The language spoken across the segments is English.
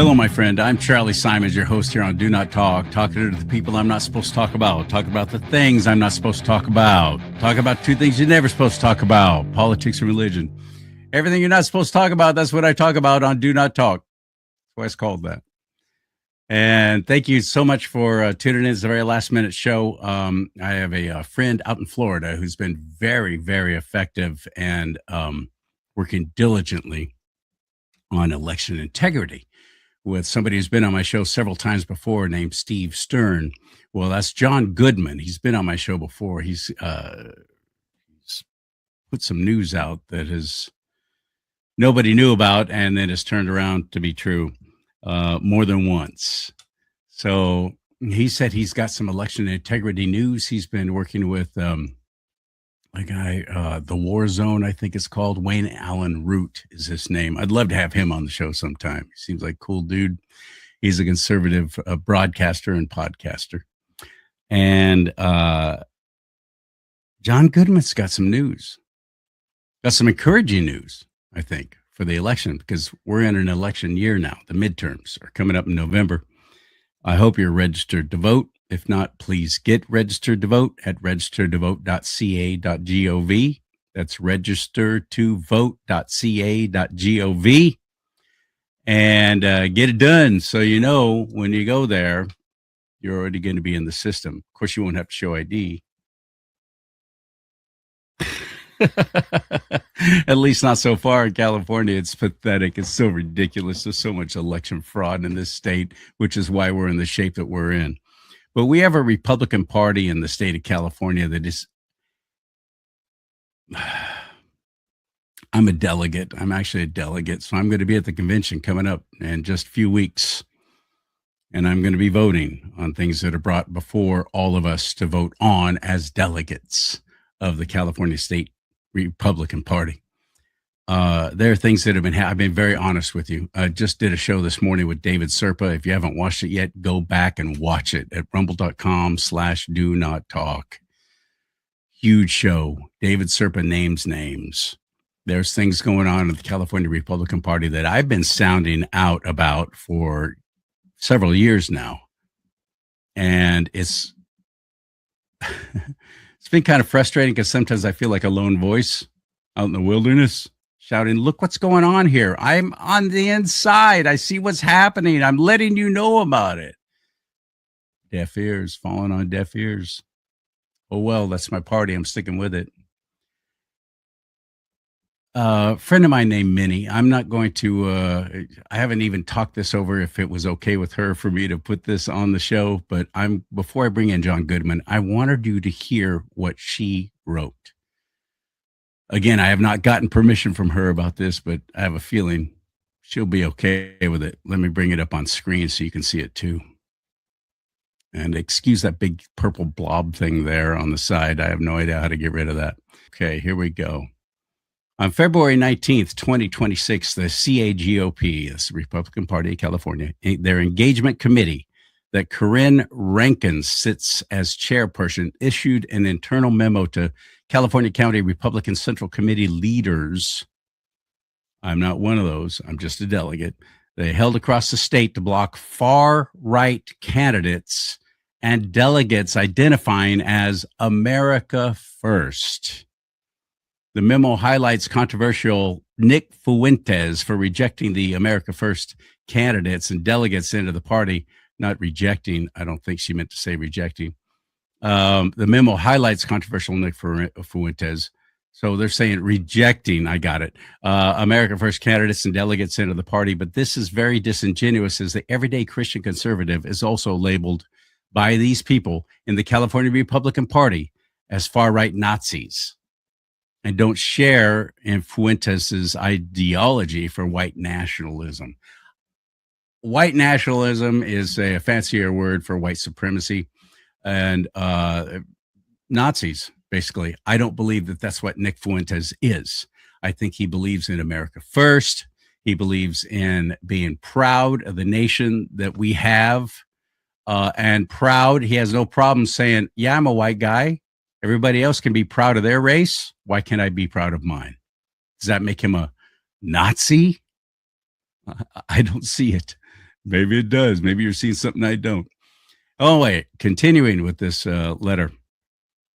Hello, my friend. I'm CharLee Simons, your host here on Do Not Talk, talking to the people I'm not supposed to talk about the things I'm not supposed to talk about two things you're never supposed to talk about, politics and religion. Everything you're not supposed to talk about, that's what I talk about on Do Not Talk. That's why it's called that. And thank you so much for tuning in. It's a very last minute show. I have a friend out in Florida who's been very, very effective and working diligently on election integrity with somebody who's been on my show several times before named Steve Stern. Well, that's John Goodman. He's been on my show before. He's put some news out that nobody knew about and then has turned around to be true more than once. So he said he's got some election integrity news. He's been working with a guy, the War Zone, I think it's called. Wayne Allen Root is his name. I'd love to have him on the show sometime. He seems like a cool dude. He's a conservative broadcaster and podcaster. And John Goodman's got some news. Got some encouraging news, I think, for the election, because we're in an election year now. The midterms are coming up in November. I hope you're registered to vote. If not, please get registered to vote at registertovote.ca.gov. That's registertovote.ca.gov. And get it done so you know when you go there, you're already going to be in the system. Of course, you won't have to show ID. At least not so far in California. It's pathetic. It's so ridiculous. There's so much election fraud in this state, which is why we're in the shape that we're in. But we have a Republican Party in the state of California that is, I'm a delegate. I'm actually a delegate. So I'm going to be at the convention coming up in just a few weeks. And I'm going to be voting on things that are brought before all of us to vote on as delegates of the California State Republican Party. There are things that have been, I've been very honest with you. I just did a show this morning with David Serpa. If you haven't watched it yet, go back and watch it at rumble.com/do not talk. Huge show. David Serpa names names. There's things going on in the California Republican Party that I've been sounding out about for several years now. And it's been kind of frustrating because sometimes I feel like a lone voice out in the wilderness shouting, look what's going on here. I'm on the inside. I see what's happening. I'm letting you know about it. Deaf ears, falling on deaf ears. Oh, well, that's my party. I'm sticking with it. A friend of mine named Minnie. I'm not going to, I haven't even talked this over if it was okay with her for me to put this on the show, but before I bring in John Goodman, I wanted you to hear what she wrote. Again, I have not gotten permission from her about this, but I have a feeling she'll be okay with it. Let me bring it up on screen so you can see it too. And excuse that big purple blob thing there on the side. I have no idea how to get rid of that. Okay, here we go. On February 19th, 2026, the CAGOP, that's the Republican Party of California, their engagement committee that Corinne Rankin sits as chairperson, issued an internal memo to California County Republican Central Committee leaders. I'm not one of those. I'm just a delegate. They held across the state to block far-right candidates and delegates identifying as America First. The memo highlights controversial Nick Fuentes for rejecting the America First candidates and delegates into the party. Not rejecting. I don't think she meant to say rejecting. The memo highlights controversial Nick Fuentes. So they're saying rejecting, I got it, America First candidates and delegates into the party. But this is very disingenuous, as the everyday Christian conservative is also labeled by these people in the California Republican Party as far-right Nazis and don't share in Fuentes' ideology for white nationalism. White nationalism is a fancier word for white supremacy and Nazis, basically. I don't believe that that's what Nick Fuentes is. I think he believes in America First. He believes in being proud of the nation that we have and proud. He has no problem saying, yeah, I'm a white guy. Everybody else can be proud of their race. Why can't I be proud of mine? Does that make him a Nazi? I don't see it. Maybe it does. Maybe you're seeing something I don't. Oh, wait. Continuing with this letter.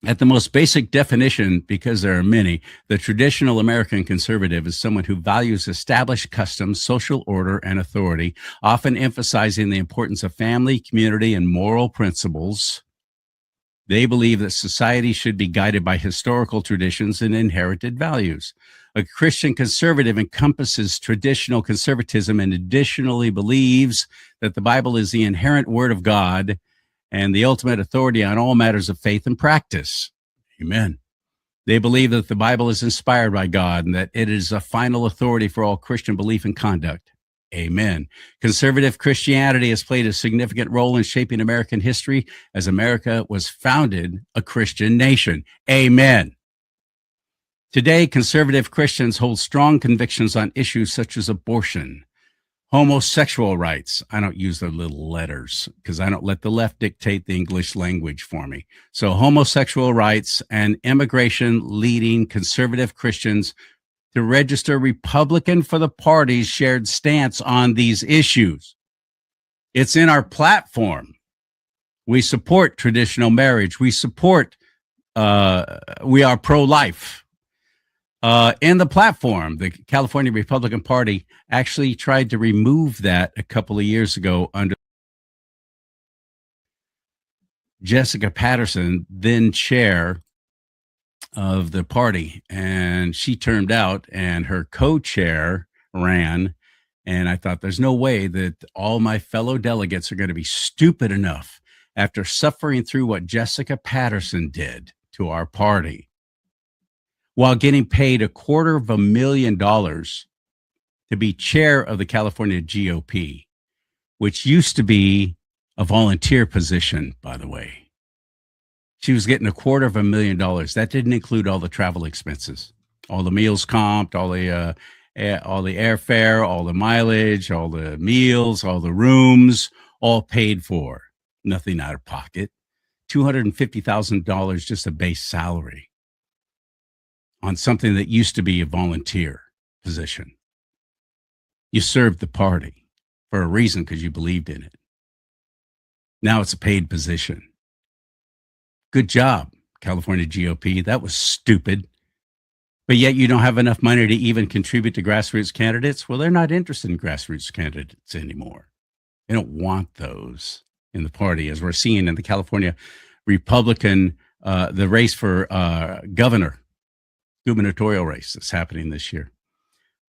At the most basic definition, because there are many, the traditional American conservative is someone who values established customs, social order, and authority, often emphasizing the importance of family, community, and moral principles. They believe that society should be guided by historical traditions and inherited values. A Christian conservative encompasses traditional conservatism and additionally believes that the Bible is the inherent word of God and the ultimate authority on all matters of faith and practice. Amen. They believe that the Bible is inspired by God and that it is a final authority for all Christian belief and conduct. Amen. Conservative Christianity has played a significant role in shaping American history as America was founded a Christian nation. Amen. Today, conservative Christians hold strong convictions on issues such as abortion, homosexual rights. I don't use the little letters because I don't let the left dictate the English language for me. So homosexual rights and immigration, leading conservative Christians to register Republican for the party's shared stance on these issues. It's in our platform. We support traditional marriage. We support, we are pro-life. In the platform, the California Republican Party actually tried to remove that a couple of years ago under Jessica Patterson, then chair of the party, and she turned out and her co-chair ran. And I thought, there's no way that all my fellow delegates are going to be stupid enough after suffering through what Jessica Patterson did to our party while getting paid $250,000 to be chair of the California GOP, which used to be a volunteer position, by the way. She was getting $250,000. That didn't include all the travel expenses, all the meals comped, all the airfare, all the mileage, all the meals, all the rooms, all paid for. Nothing out of pocket. $250,000 just a base salary on something that used to be a volunteer position. You served the party for a reason because you believed in it. Now it's a paid position. Good job, California GOP. That was stupid. But yet you don't have enough money to even contribute to grassroots candidates. Well, they're not interested in grassroots candidates anymore. They don't want those in the party, as we're seeing in the California Republican, the race for governor, gubernatorial race that's happening this year.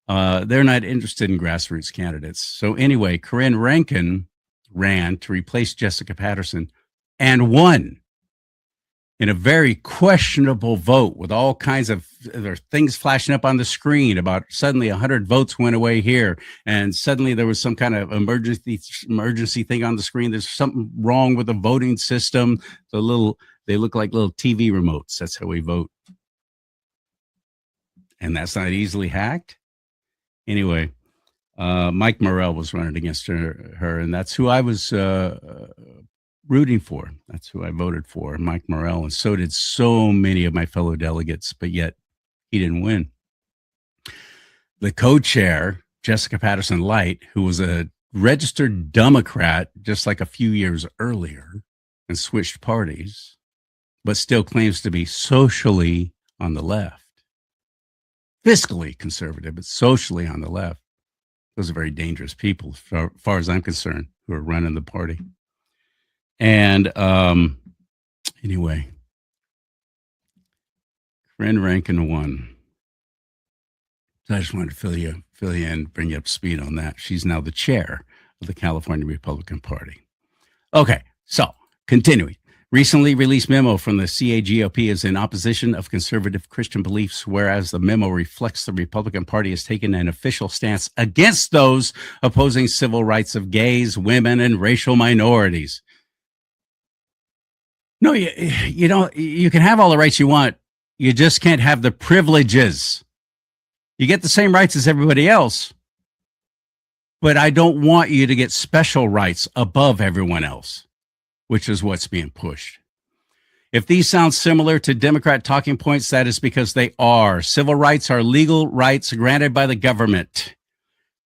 They're not interested in grassroots candidates. So anyway, Corinne Rankin ran to replace Jessica Patterson and won in a very questionable vote with all kinds of there things flashing up on the screen about suddenly 100 votes went away here. And suddenly there was some kind of emergency thing on the screen. There's something wrong with the voting system. They look like little TV remotes. That's how we vote. And that's not easily hacked. Anyway, Mike Morrell was running against her, and that's who I was rooting for. That's who I voted for, Mike Morrell, and so did so many of my fellow delegates, but yet he didn't win. The co-chair, Jessica Patterson Light, who was a registered Democrat just like a few years earlier and switched parties, but still claims to be socially on the left. Fiscally conservative, but socially on the left. Those are very dangerous people, as far as I'm concerned, who are running the party. And anyway, Corinne Rankin won. So I just wanted to fill you in, bring you up to speed on that. She's now the chair of the California Republican Party. Okay, so continuing. Recently released memo from the CAGOP is in opposition of conservative Christian beliefs, whereas the memo reflects the Republican Party has taken an official stance against those opposing civil rights of gays, women, and racial minorities. No, you don't. You can have all the rights you want. You just can't have the privileges. You get the same rights as everybody else, but I don't want you to get special rights above everyone else, which is what's being pushed. If these sound similar to Democrat talking points, that is because they are. Civil rights are legal rights granted by the government.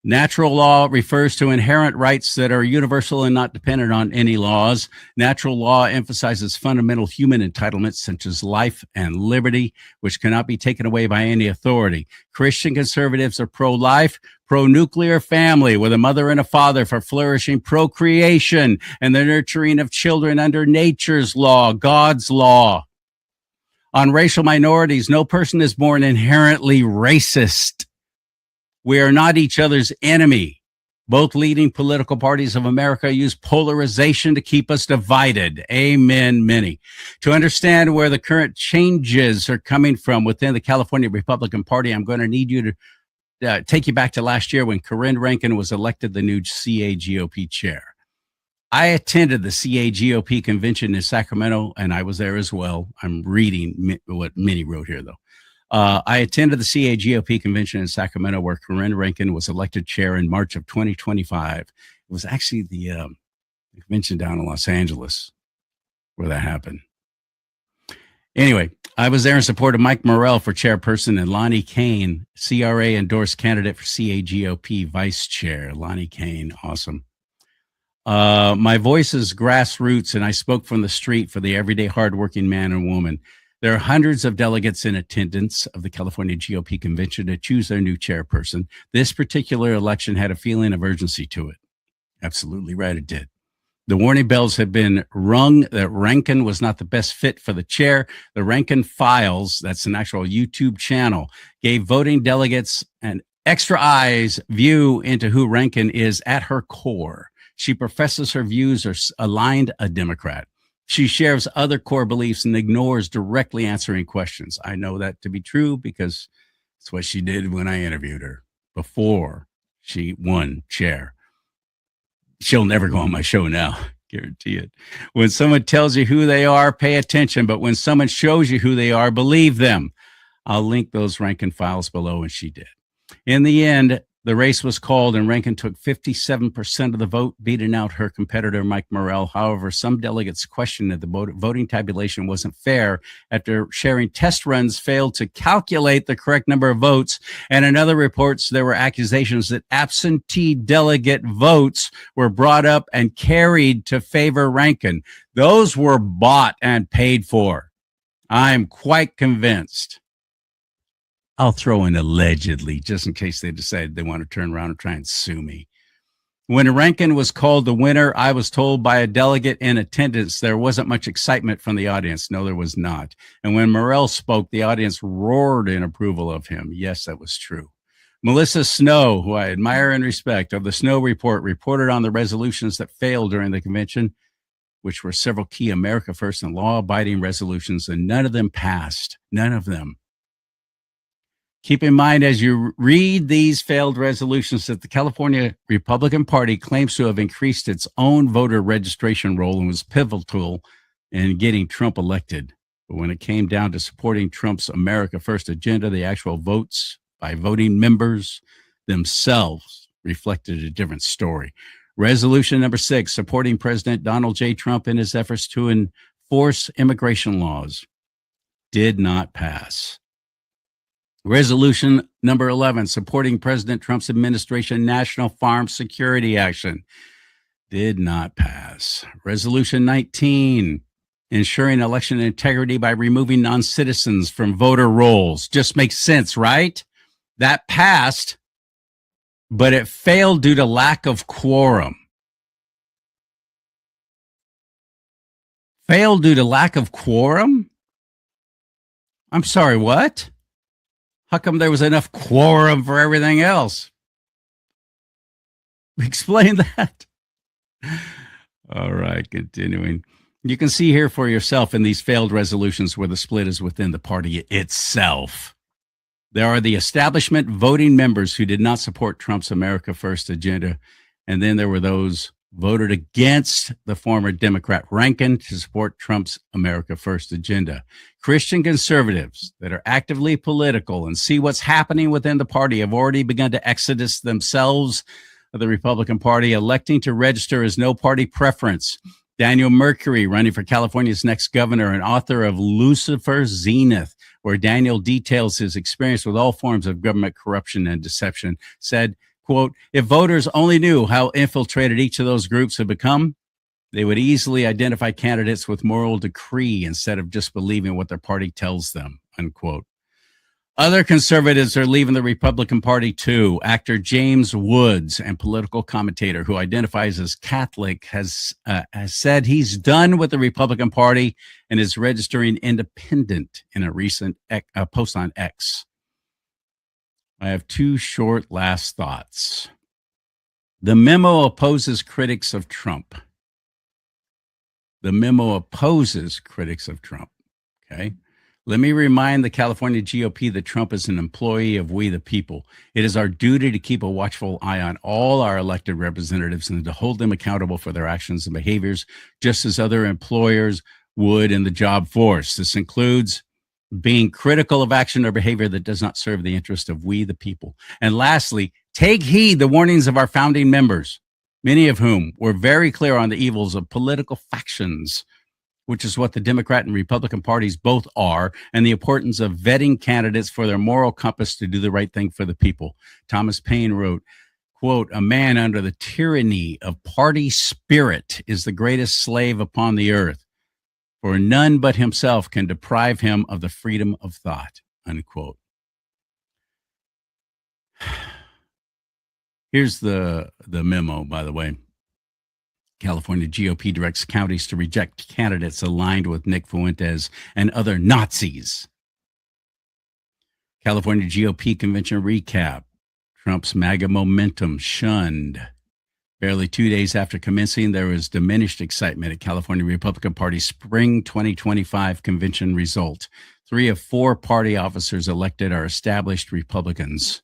Natural law refers to inherent rights that are universal and not dependent on any laws. Natural law emphasizes fundamental human entitlements such as life and liberty, which cannot be taken away by any authority. Christian conservatives are pro-life, pro-nuclear family with a mother and a father for flourishing procreation and the nurturing of children under nature's law, God's law. On racial minorities, no person is born inherently racist. We are not each other's enemy. Both leading political parties of America use polarization to keep us divided. Amen, many. To understand where the current changes are coming from within the California Republican Party, I'm going to need you to take you back to last year when Corinne Rankin was elected the new CAGOP chair. I attended the CAGOP convention in Sacramento, and I was there as well. I'm reading what Minnie wrote here, though. I attended the CAGOP convention in Sacramento where Corinne Rankin was elected chair in March of 2025. It was actually the convention down in Los Angeles where that happened. Anyway, I was there in support of Mike Morrell for chairperson and Lonnie Kane, CRA endorsed candidate for CAGOP vice chair. Lonnie Kane, awesome. My voice is grassroots, and I spoke from the street for the everyday hardworking man and woman. There are hundreds of delegates in attendance of the California GOP convention to choose their new chairperson. This particular election had a feeling of urgency to it. Absolutely right, it did. The warning bells had been rung that Rankin was not the best fit for the chair. The Rankin Files, that's an actual YouTube channel, gave voting delegates an extra eyes view into who Rankin is at her core. She professes her views are aligned a Democrat. She shares other core beliefs and ignores directly answering questions. I know that to be true because it's what she did when I interviewed her before she won chair. She'll never go on my show now, guarantee it. When someone tells you who they are, pay attention. But when someone shows you who they are, believe them. I'll link those Rankin Files below, and she did. In the end, the race was called, and Rankin took 57% of the vote, beating out her competitor, Mike Morrell. However, some delegates questioned that the voting tabulation wasn't fair after sharing test runs failed to calculate the correct number of votes. And in other reports, there were accusations that absentee delegate votes were brought up and carried to favor Rankin. Those were bought and paid for. I'm quite convinced. I'll throw in allegedly, just in case they decide they want to turn around and try and sue me. When Rankin was called the winner, I was told by a delegate in attendance there wasn't much excitement from the audience. No, there was not. And when Morrell spoke, the audience roared in approval of him. Yes, that was true. Melissa Snow, who I admire and respect, of the Snow Report, reported on the resolutions that failed during the convention, which were several key America First and law-abiding resolutions, and none of them passed. None of them. Keep in mind as you read these failed resolutions that the California Republican Party claims to have increased its own voter registration roll and was pivotal in getting Trump elected. But when it came down to supporting Trump's America First agenda, the actual votes by voting members themselves reflected a different story. Resolution number 6, supporting President Donald J. Trump in his efforts to enforce immigration laws, did not pass. Resolution number 11, supporting President Trump's administration national farm security action, did not pass. Resolution 19, ensuring election integrity by removing non-citizens from voter rolls. Just makes sense, right? That passed, but it failed due to lack of quorum. Failed due to lack of quorum? I'm sorry, what? How come there was enough quorum for everything else? Explain that. All right, continuing. You can see here for yourself in these failed resolutions where the split is within the party itself. There are the establishment voting members who did not support Trump's America First agenda. And then there were those voted against the former Democrat Rankin to support Trump's America First agenda. Christian conservatives that are actively political and see what's happening within the party have already begun to exodus themselves of the Republican Party, electing to register as no party preference. Daniel Mercury, running for California's next governor and author of Lucifer's Zenith, where Daniel details his experience with all forms of government corruption and deception, said, Quote, if voters only knew how infiltrated each of those groups had become, they would easily identify candidates with moral decree instead of just believing what their party tells them, unquote. Other conservatives are leaving the Republican Party too. Actor James Woods, and political commentator who identifies as Catholic, has said he's done with the Republican Party and is registering independent in a recent post on X. I have two short last thoughts. The memo opposes critics of Trump. Okay. Let me remind the California GOP that Trump is an employee of we the people. It is our duty to keep a watchful eye on all our elected representatives and to hold them accountable for their actions and behaviors, just as other employers would in the job force. This includes being critical of action or behavior that does not serve the interest of we the people. And lastly, take heed the warnings of our founding members, many of whom were very clear on the evils of political factions, which is what the Democrat and Republican parties both are, and the importance of vetting candidates for their moral compass to do the right thing for the people. Thomas Paine wrote, quote, a man under the tyranny of party spirit is the greatest slave upon the earth, for none but himself can deprive him of the freedom of thought, unquote. Here's the memo, by the way. California GOP directs counties to reject candidates aligned with Nick Fuentes and other Nazis. California GOP convention recap. Trump's MAGA momentum shunned. Barely 2 days after commencing, there was diminished excitement at California Republican Party spring 2025 convention result. 3 of 4 party officers elected are establishment Republicans.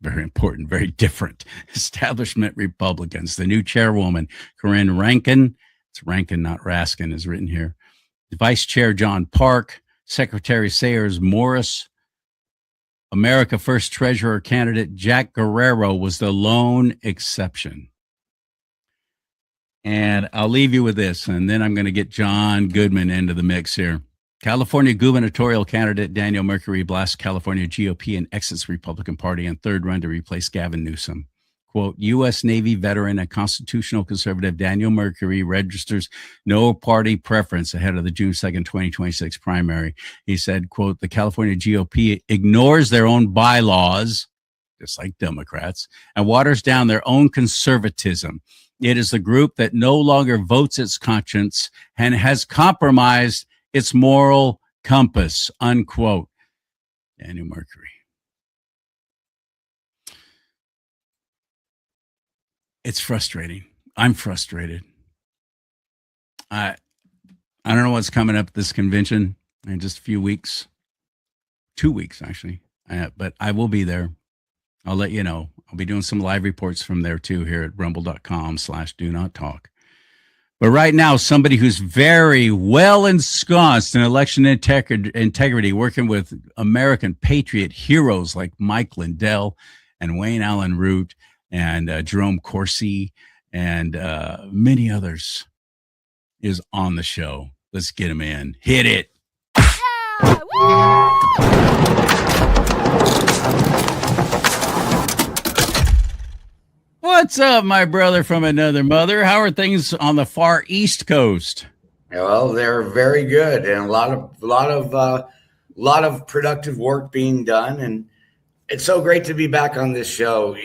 Very important, very different. Establishment Republicans. The new chairwoman, Corinne Rankin, it's Rankin, not Raskin, is written here. The Vice Chair, John Park. Secretary Sayers Morris. America First Treasurer candidate Jack Guerrero was the lone exception. And I'll leave you with this, and then I'm going to get John Goodman into the mix here. California gubernatorial candidate Daniel Mercury blasts California GOP and exits Republican Party in third run to replace Gavin Newsom. Quote, U.S. Navy veteran and constitutional conservative Daniel Mercury registers no party preference ahead of the June 2nd, 2026 primary. He said, quote, the California GOP ignores their own bylaws, just like Democrats, and waters down their own conservatism. It is the group that no longer votes its conscience and has compromised its moral compass, unquote. Daniel Mercury. It's frustrating. I'm frustrated. I don't know what's coming up at this convention in just a few weeks. 2 weeks, actually. But I will be there. I'll let you know. I'll be doing some live reports from there, too, here at rumble.com/do-not-talk. But right now, somebody who's very well ensconced in election integrity, working with American patriot heroes like Mike Lindell and Wayne Allen Root and Jerome Corsi and many others, is on the show. Let's get him in. Hit it. Yeah, what's up, my brother from another mother? How are things on the far East Coast? Well, they're very good, and a lot of productive work being done, and it's so great to be back on this show.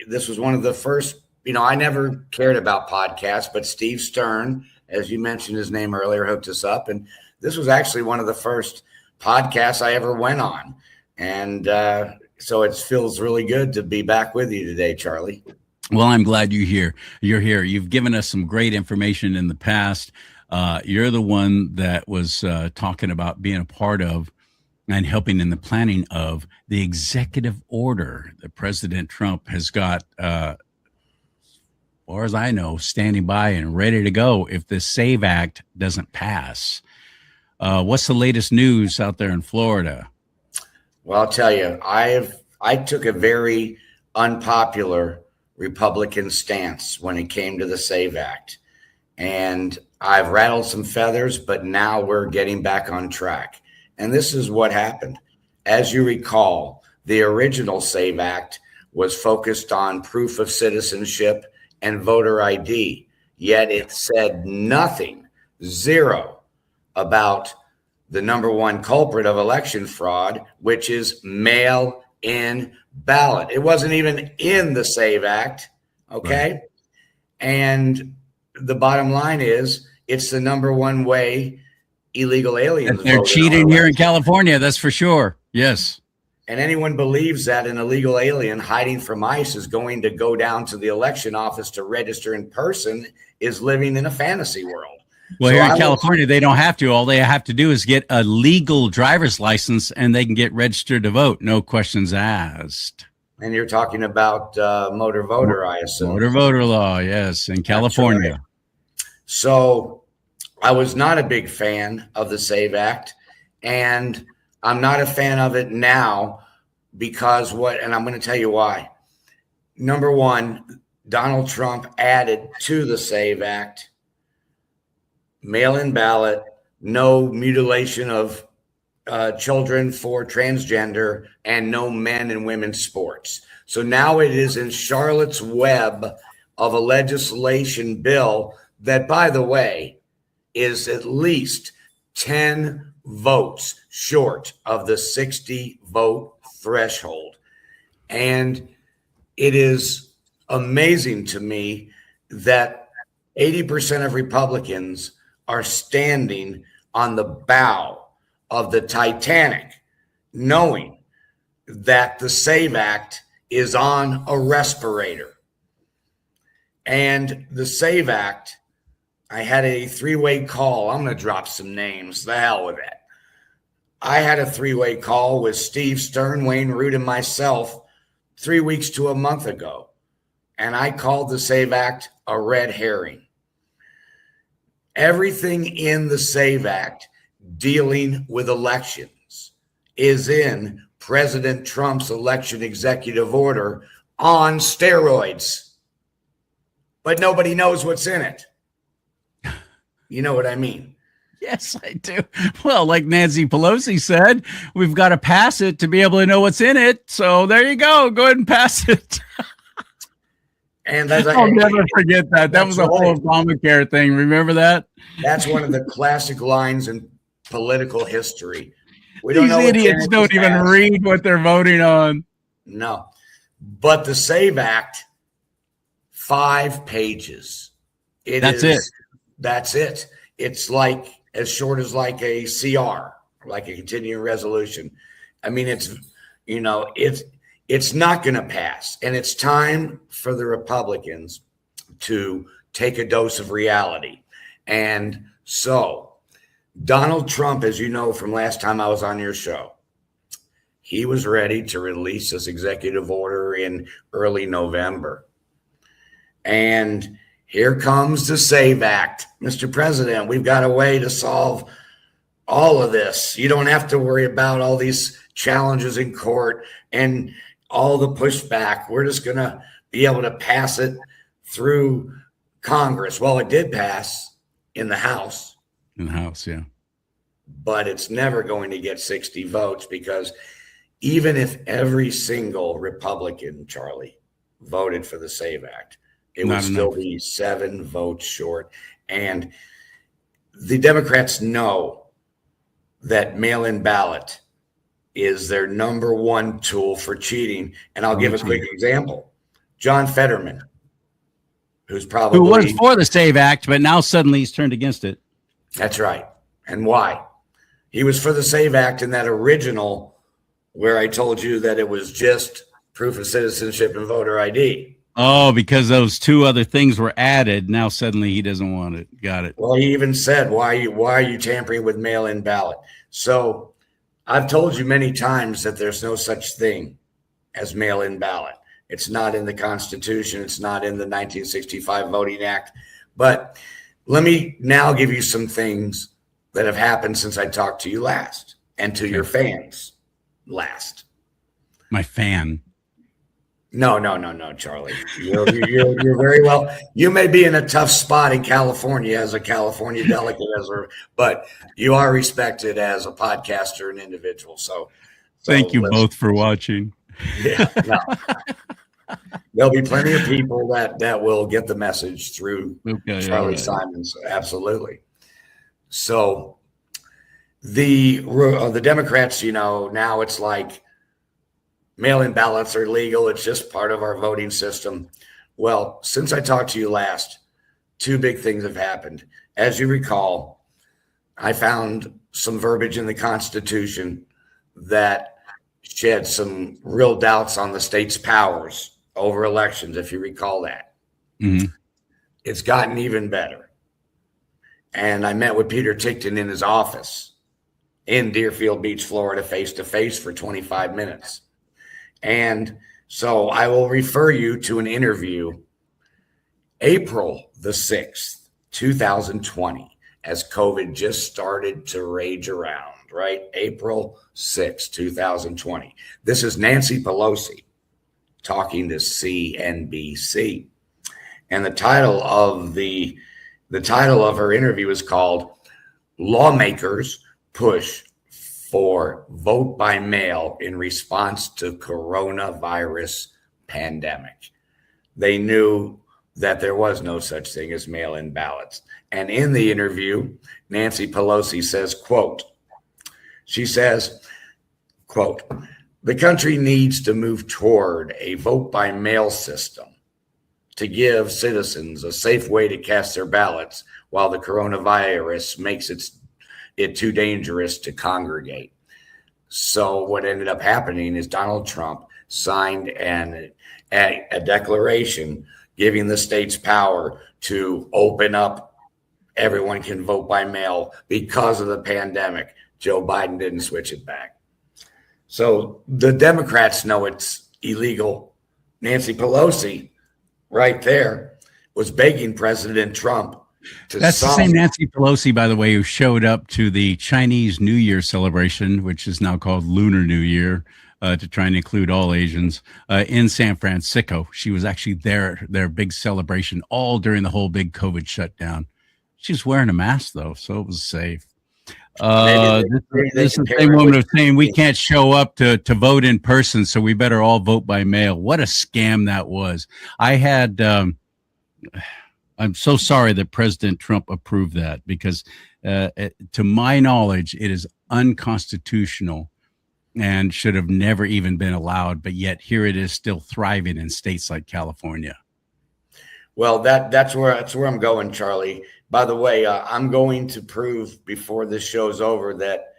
This was one of the first. I never cared about podcasts, but Steve Stern, as you mentioned his name earlier, hooked us up, and this was actually one of the first podcasts I ever went on, and so it feels really good to be back with you today, Charlie. Well, I'm glad you're here. You've given us some great information in the past. You're the one that was talking about being a part of and helping in the planning of the executive order that President Trump has got, as far as I know, standing by and ready to go if the SAVE Act doesn't pass. What's the latest news out there in Florida? Well, I'll tell you, I took a very unpopular Republican stance when it came to the SAVE Act. And I've rattled some feathers, but now we're getting back on track. And this is what happened. As you recall, The original SAVE Act was focused on proof of citizenship and voter ID, yet it said nothing, zero, about the number one culprit of election fraud, which is mail-in ballot. It wasn't even in the SAVE Act, okay? Right. And the bottom line is it's the number one way illegal aliens they're cheating here in California, that's for sure. Yes. And anyone believes that an illegal alien hiding from ICE is going to go down to the election office to register in person is living in a fantasy world. Well, so here in California, they don't have to. All they have to do is get a legal driver's license and they can get registered to vote. No questions asked. And you're talking about motor voter, I assume. Motor voter law, yes, in California. Right. So I was not a big fan of the SAVE Act, and I'm not a fan of it now because and I'm going to tell you why. Number one, Donald Trump added to the SAVE Act mail-in ballot, no mutilation of children for transgender, and no men and women's sports. So now it is in Charlotte's web of a legislation bill that, by the way, is at least 10 votes short of the 60 vote threshold. And it is amazing to me that 80% of Republicans are standing on the bow of the Titanic, knowing that the SAVE Act is on a respirator. And the SAVE Act, I had a three-way call. I'm going to drop some names. The hell with it. I had a three-way call with Steve Stern, Wayne Root, and myself 3 weeks to a month ago. And I called the SAVE Act a red herring. Everything in the SAVE Act dealing with elections is in President Trump's election executive order on steroids. But nobody knows what's in it. You know what I mean? Yes, I do. Well, like Nancy Pelosi said, we've got to pass it to be able to know what's in it. So there you go. Go ahead and pass it. And I'll never forget that. That was a whole Obamacare thing. Remember that? That's one of the classic lines in political history. These idiots don't even read what they're voting on. No. But the SAVE Act, 5 pages. That's it. It's like as short as like a CR, like a continuing resolution. I mean, it's not going to pass. And it's time for the Republicans to take a dose of reality. And so Donald Trump, as you know from last time I was on your show, he was ready to release this executive order in early November. And here comes the SAVE Act. Mr. President, we've got a way to solve all of this. You don't have to worry about all these challenges in court and all the pushback. We're just going to be able to pass it through Congress. Well, it did pass in the House. In the House, yeah. But it's never going to get 60 votes because even if every single Republican, CharLee, voted for the SAVE Act, it would still be 7 votes short. And the Democrats know that mail-in ballot is their number one tool for cheating. And I'll give a quick example. John Fetterman, who was for the SAVE Act, but now suddenly he's turned against it. That's right. And why? He was for the SAVE Act in that original where I told you that it was just proof of citizenship and voter ID. Oh, because those 2 other things were added. Now suddenly he doesn't want it. Got it. Well, he even said, why are you tampering with mail-in ballot? So I've told you many times that there's no such thing as mail-in ballot. It's not in the Constitution. It's not in the 1965 Voting Act. But let me now give you some things that have happened since I talked to you last and to your fans last. My fan. No, CharLee. You're very well. You may be in a tough spot in California as a California delegate, but you are respected as a podcaster and individual. So Thank So you listen, both for watching. yeah, no, there'll be plenty of people that will get the message through Okay, all CharLee right. Simons. Absolutely. So the Democrats, now it's like mail-in ballots are legal. It's just part of our voting system. Well, since I talked to you last, two big things have happened. As you recall, I found some verbiage in the Constitution that shed some real doubts on the state's powers over elections, if you recall that. Mhm. It's gotten even better. And I met with Peter Tickton in his office in Deerfield Beach, Florida, face to face for 25 minutes. And so I will refer you to an interview April the 6th, 2020, as COVID just started to rage around, right? April 6th, 2020. This is Nancy Pelosi talking to CNBC. And the title of her interview is called Lawmakers Push for Vote by Mail in Response to Coronavirus Pandemic. They knew that there was no such thing as mail-in ballots. And in the interview, Nancy Pelosi says, quote, the country needs to move toward a vote by mail system to give citizens a safe way to cast their ballots while the coronavirus makes it too dangerous to congregate. So what ended up happening is Donald Trump signed a declaration giving the states power to open up. Everyone can vote by mail because of the pandemic. Joe Biden didn't switch it back. So the Democrats know it's illegal. Nancy Pelosi, right there, was begging President Trump to That's the sign. same Nancy Pelosi, by the way, who showed up to the Chinese New Year celebration, which is now called Lunar New Year, to try and include all Asians, in San Francisco. She was actually there, their big celebration, all during the whole big COVID shutdown. She was wearing a mask, though, so it was safe. Maybe they This is the compare same it woman with- who's saying we can't show up to vote in person, so we better all vote by mail. What a scam that was. I'm so sorry that President Trump approved that because, to my knowledge, it is unconstitutional and should have never even been allowed. But yet here it is still thriving in states like California. Well, that's where I'm going, CharLee. By the way, I'm going to prove before this show's over that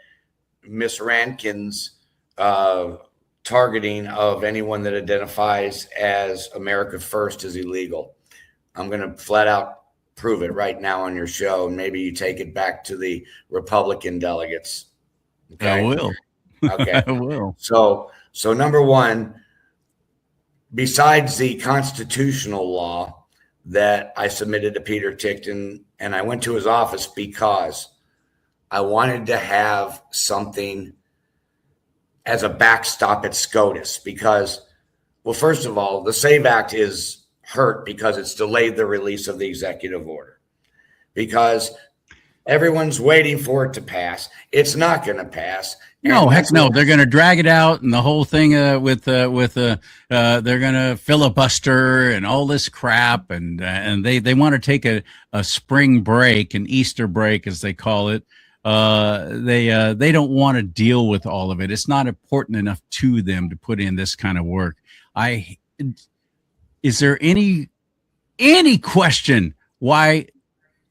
Miss Rankin's targeting of anyone that identifies as America First is illegal. I'm going to flat out prove it right now on your show, and maybe you take it back to the Republican delegates. Okay? I will. Okay. I will. So number one, besides the constitutional law that I submitted to Peter Tickton, and I went to his office because I wanted to have something as a backstop at SCOTUS because, well, first of all, the SAVE Act is hurt because it's delayed the release of the executive order because everyone's waiting for it to pass. It's not going to pass. No, heck no. They're going to drag it out and the whole thing they're going to filibuster and all this crap. And they want to take a spring break, an Easter break, as they call it. They don't want to deal with all of it. It's not important enough to them to put in this kind of work. Is there any question why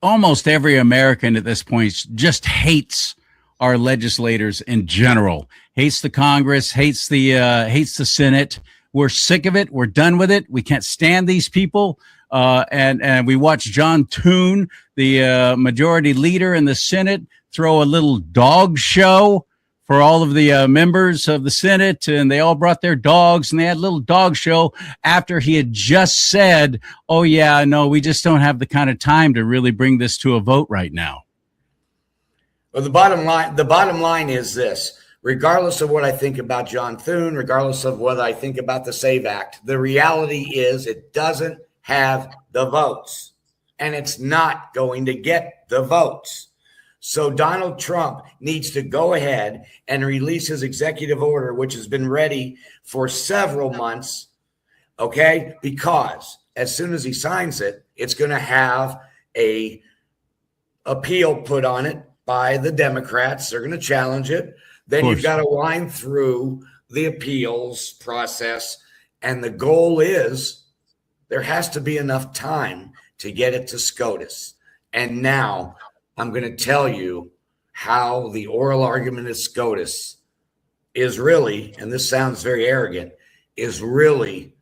almost every American at this point just hates our legislators in general, hates the Congress, hates the Senate? We're sick of it. We're done with it. We can't stand these people. And we watched John Thune, the majority leader in the Senate, throw a little dog show for all of the members of the Senate, and they all brought their dogs, and they had a little dog show after he had just said, oh, yeah, no, we just don't have the kind of time to really bring this to a vote right now. Well, the bottom line is this. Regardless of what I think about John Thune, regardless of what I think about the SAVE Act, the reality is it doesn't have the votes, and it's not going to get the votes. So Donald Trump needs to go ahead and release his executive order, which has been ready for several months. Okay, because as soon as he signs it, it's going to have a appeal put on it by the Democrats. They're going to challenge it. Then you've got to wind through the appeals process. And the goal is there has to be enough time to get it to SCOTUS. And now I'm going to tell you how the oral argument at SCOTUS is really, and this sounds very arrogant, is really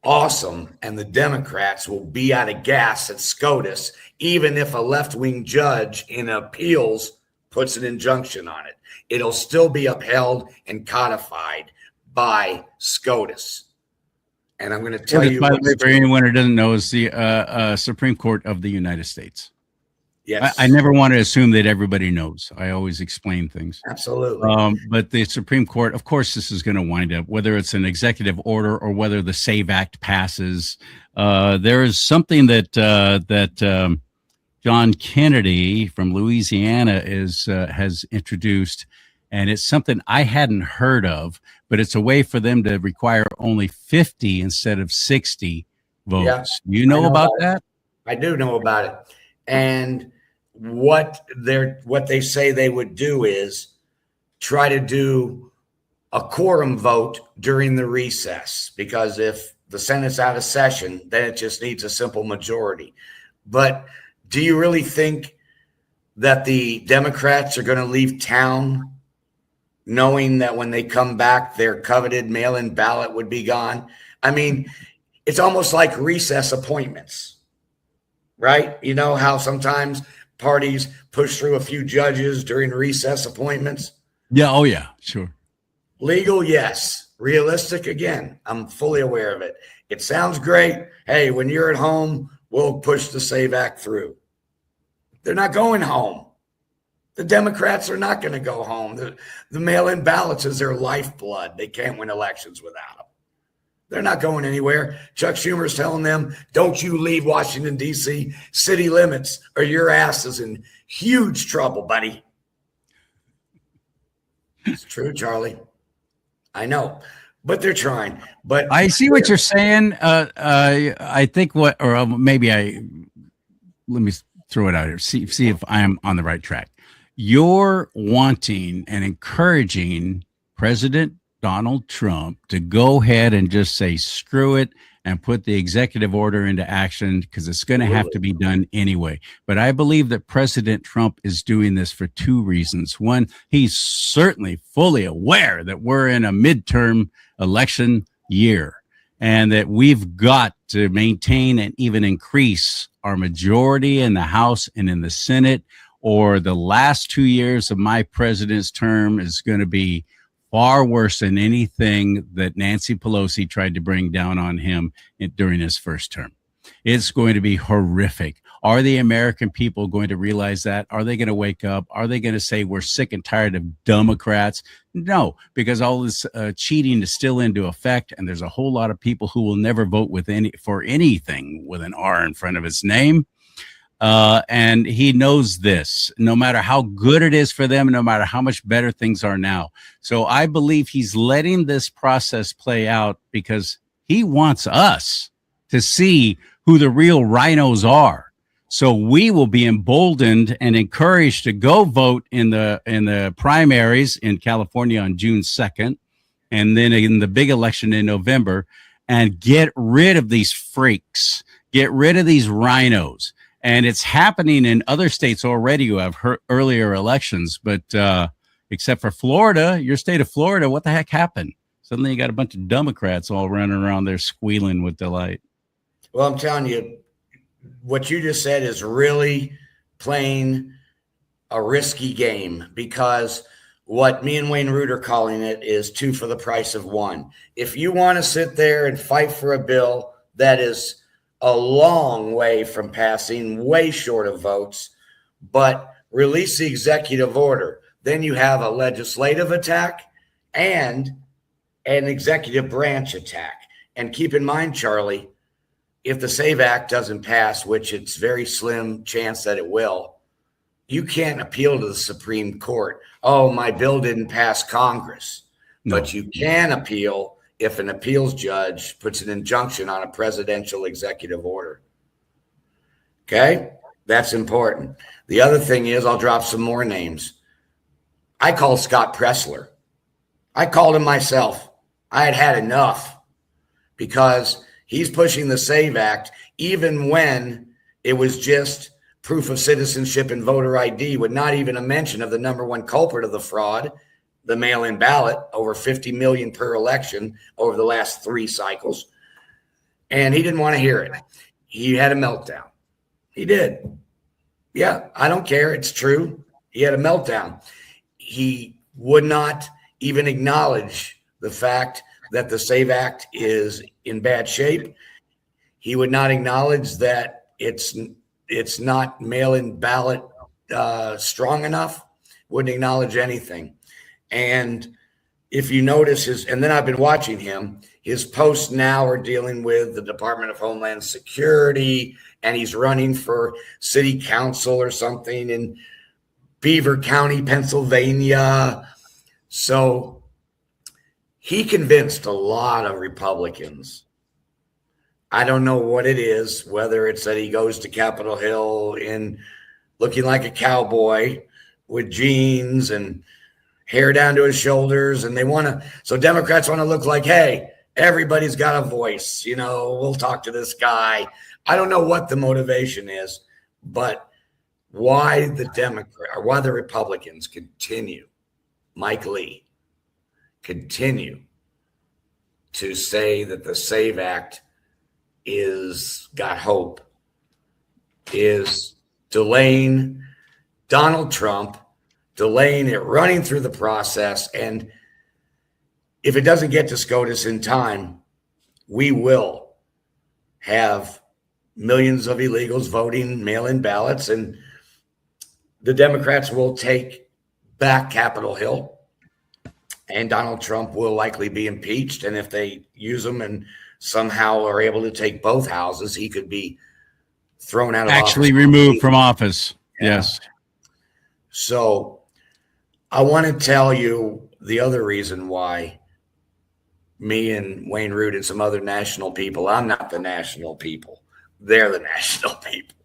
awesome. And the Democrats will be out of gas at SCOTUS, even if a left-wing judge in appeals puts an injunction on it. It'll still be upheld and codified by SCOTUS. And I'm going to tell you. By the way, for anyone who doesn't know, is the Supreme Court of the United States. Yes. I never want to assume that everybody knows. I always explain things. Absolutely. But the Supreme Court, of course, this is going to wind up, whether it's an executive order or whether the SAVE Act passes. There is something that John Kennedy from Louisiana has introduced, and it's something I hadn't heard of, but it's a way for them to require only 50 instead of 60 votes. Yeah, you know about that? I do know about it. And what they say they would do is try to do a quorum vote during the recess, because if the Senate's out of session, then it just needs a simple majority. But do you really think that the Democrats are going to leave town knowing that when they come back, their coveted mail-in ballot would be gone? I mean, it's almost like recess appointments, right? You know how sometimes parties push through a few judges during recess appointments? Yeah. Oh, yeah. Sure. Legal, yes. Realistic, again, I'm fully aware of it. It sounds great. Hey, when you're at home, we'll push the SAVE Act through. They're not going home. The Democrats are not going to go home. The mail-in ballots is their lifeblood. They can't win elections without them. They're not going anywhere. Chuck Schumer's telling them, don't you leave Washington, D.C. city limits or your ass is in huge trouble, buddy. It's true, Charlie. I know, but they're trying. But I see what you're saying. I think let me throw it out here. See if I am on the right track. You're wanting and encouraging President Donald Trump to go ahead and just say, screw it, and put the executive order into action because it's going to have to be done anyway. But I believe that President Trump is doing this for two reasons. One, he's certainly fully aware that we're in a midterm election year and that we've got to maintain and even increase our majority in the House and in the Senate, or the last 2 years of my president's term is going to be far worse than anything that Nancy Pelosi tried to bring down on him during his first term. It's going to be horrific. Are the American people going to realize that? Are they going to wake up? Are they going to say we're sick and tired of Democrats? No, because all this cheating is still into effect, and there's a whole lot of people who will never vote for anything with an R in front of its name. And he knows this, no matter how good it is for them, no matter how much better things are now. So I believe he's letting this process play out because he wants us to see who the real rhinos are. So we will be emboldened and encouraged to go vote in the primaries in California on June 2nd, and then in the big election in November, and get rid of these freaks, get rid of these rhinos. And it's happening in other states already who have earlier elections. But except for Florida, your state of Florida, what the heck happened? Suddenly you got a bunch of Democrats all running around there squealing with delight. Well, I'm telling you, what you just said is really playing a risky game, because what me and Wayne Root are calling it is 2 for the price of 1. If you want to sit there and fight for a bill that is a long way from passing, way short of votes, but release the executive order, then you have a legislative attack and an executive branch attack. And keep in mind, Charlie, if the SAVE Act doesn't pass, which it's very slim chance that it will, you can't appeal to the Supreme Court. Oh, my bill didn't pass Congress. No. But you can appeal if an appeals judge puts an injunction on a presidential executive order. Okay? That's important. The other thing is, I'll drop some more names. I called Scott Pressler. I called him myself. I had had enough because he's pushing the SAVE Act even when it was just proof of citizenship and voter ID, with not even a mention of the number one culprit of the fraud, the mail-in ballot, over 50 million per election over the last 3 cycles. And he didn't want to hear it. He had a meltdown. He did. Yeah, I don't care. It's true. He had a meltdown. He would not even acknowledge the fact that the SAVE Act is in bad shape. He would not acknowledge that it's not mail-in ballot strong enough. Wouldn't acknowledge anything. And if you notice and then I've been watching him, his posts now are dealing with the Department of Homeland Security, and he's running for city council or something in Beaver County, Pennsylvania. So he convinced a lot of Republicans. I don't know what it is, whether it's that he goes to Capitol Hill in looking like a cowboy with jeans and hair down to his shoulders, and so Democrats want to look like, hey, everybody's got a voice, we'll talk to this guy. I don't know what the motivation is, but why the Republicans continue, Mike Lee, continue to say that the SAVE Act is got hope, is delaying Donald Trump, delaying it, running through the process. And if it doesn't get to SCOTUS in time, we will have millions of illegals voting mail-in ballots, and the Democrats will take back Capitol Hill, and Donald Trump will likely be impeached. And if they use him and somehow are able to take both houses, he could be thrown out of office. Actually removed from office. Yeah. Yes. So I want to tell you the other reason why me and Wayne Root and some other national people, I'm not the national people, they're the national people.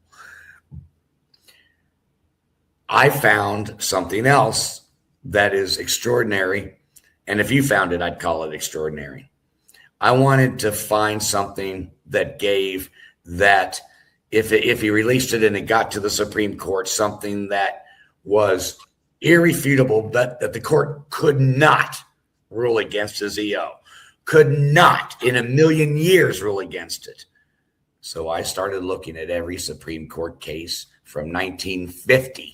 I found something else that is extraordinary. And if you found it, I'd call it extraordinary. I wanted to find something that gave that, if he released it and it got to the Supreme Court, something that was irrefutable, that the court could not rule against his EO, could not in a million years rule against it. So I started looking at every Supreme Court case from 1950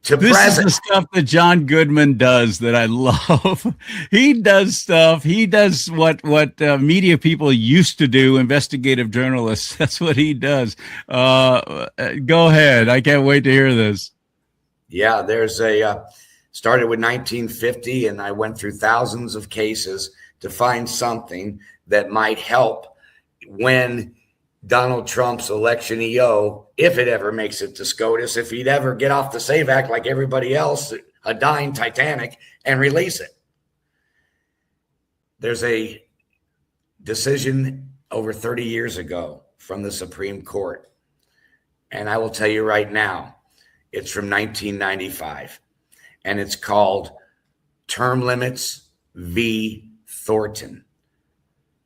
to this present. Is the stuff that John Goodman does that I love. He does stuff. He does what media people used to do, investigative journalists. That's what he does. Go ahead. I can't wait to hear this. Yeah, started with 1950, and I went through thousands of cases to find something that might help when Donald Trump's election EO, if it ever makes it to SCOTUS, if he'd ever get off the SAVE Act like everybody else, a dying Titanic, and release it. There's a decision over 30 years ago from the Supreme Court, and I will tell you right now, it's from 1995, and it's called Term Limits v. Thornton.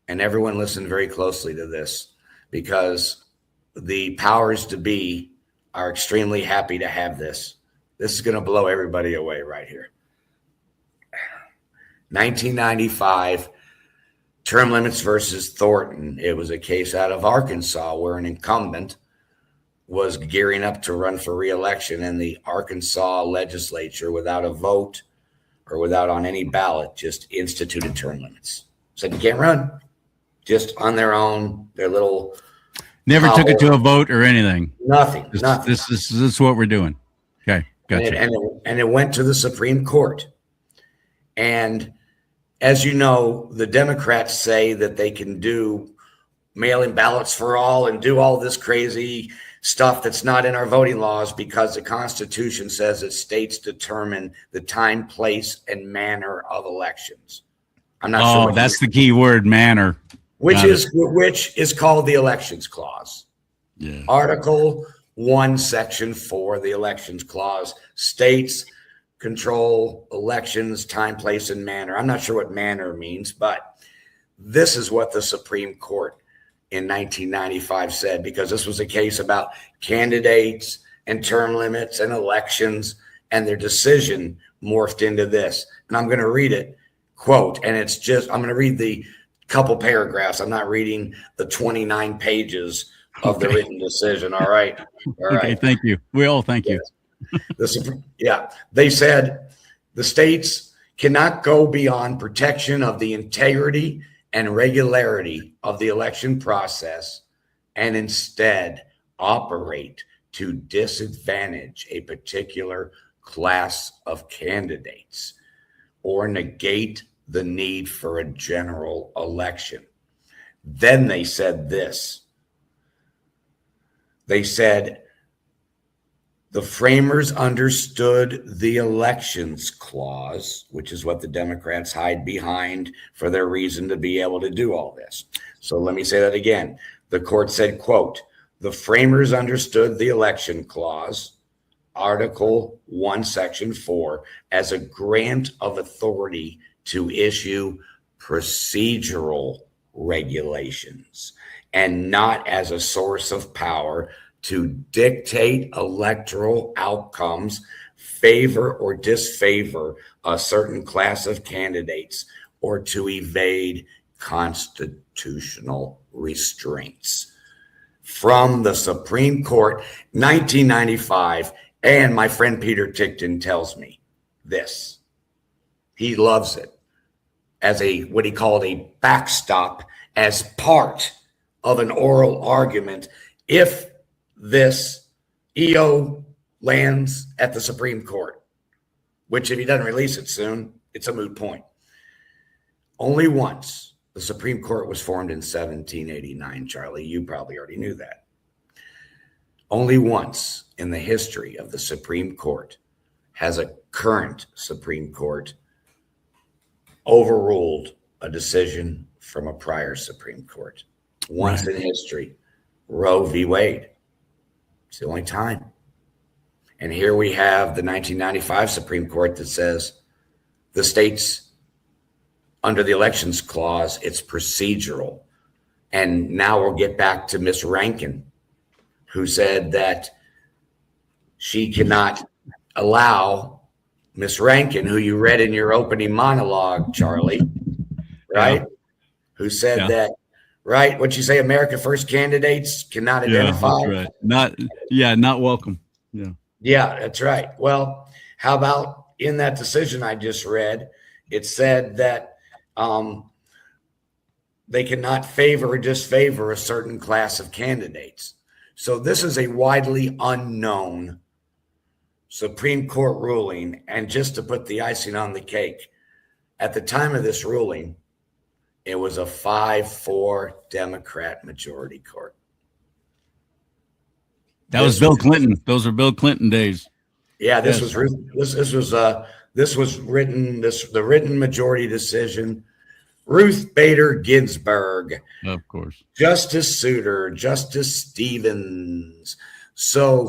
And everyone listen very closely to this, because the powers to be are extremely happy to have this. This is going to blow everybody away right here. 1995, Term Limits versus Thornton. It was a case out of Arkansas where an incumbent was gearing up to run for re-election, and the Arkansas legislature, without a vote or without on any ballot, just instituted term limits. Said you can't run. Just on their own, their little never took it to a vote or anything. Nothing. This is what we're doing. Okay, gotcha. And it went to the Supreme Court. And as you know, the Democrats say that they can do mail-in ballots for all and do all this crazy stuff that's not in our voting laws because the Constitution says that states determine the time, place, and manner of elections. I'm not sure. Oh, that's the key word, manner. Which is called the Elections Clause. Yeah. Article 1, Section 4, the Elections Clause states control elections, time, place, and manner. I'm not sure what manner means, but this is what the Supreme Court in 1995 said, because this was a case about candidates and term limits and elections, and their decision morphed into this. And I'm going to read it, quote, and it's just, I'm going to read the couple paragraphs. I'm not reading the 29 pages of the written decision. All right. All right. Okay. Thank you. We all thank you. They said the states cannot go beyond protection of the integrity and regularity of the election process and instead operate to disadvantage a particular class of candidates or negate the need for a general election. Then they said this. They said the framers understood the Elections Clause, which is what the Democrats hide behind for their reason to be able to do all this. So let me say that again. The court said, quote, the framers understood the Election Clause, Article 1, Section 4, as a grant of authority to issue procedural regulations and not as a source of power to dictate electoral outcomes, favor or disfavor a certain class of candidates, or to evade constitutional restraints. From the Supreme Court, 1995, and my friend Peter Tickton tells me this. He loves it as what he called a backstop, as part of an oral argument if this EO lands at the Supreme Court, which if he doesn't release it soon, it's a moot point. Only once. The Supreme Court was formed in 1789, CharLee. You probably already knew that. Only once in the history of the Supreme Court has a current Supreme Court overruled a decision from a prior Supreme Court. Once in history, Roe v. Wade. It's the only time. And here we have the 1995 Supreme Court that says the states, under the Elections Clause, it's procedural. And now we'll get back to Miss Rankin, who said that she cannot allow Miss Rankin, who you read in your opening monologue, CharLee, right? Yeah. Who said that, right? What'd you say? America First candidates cannot identify. Yeah, that's right. Not welcome. Yeah, that's right. Well, how about in that decision I just read, it said that they cannot favor or disfavor a certain class of candidates. So this is a widely unknown Supreme Court ruling. And just to put the icing on the cake, at the time of this ruling, it was a 5-4 Democrat majority court. That was Bill Clinton. Those are Bill Clinton days. Yeah, the written majority decision. Ruth Bader Ginsburg, of course, Justice Souter, Justice Stevens. So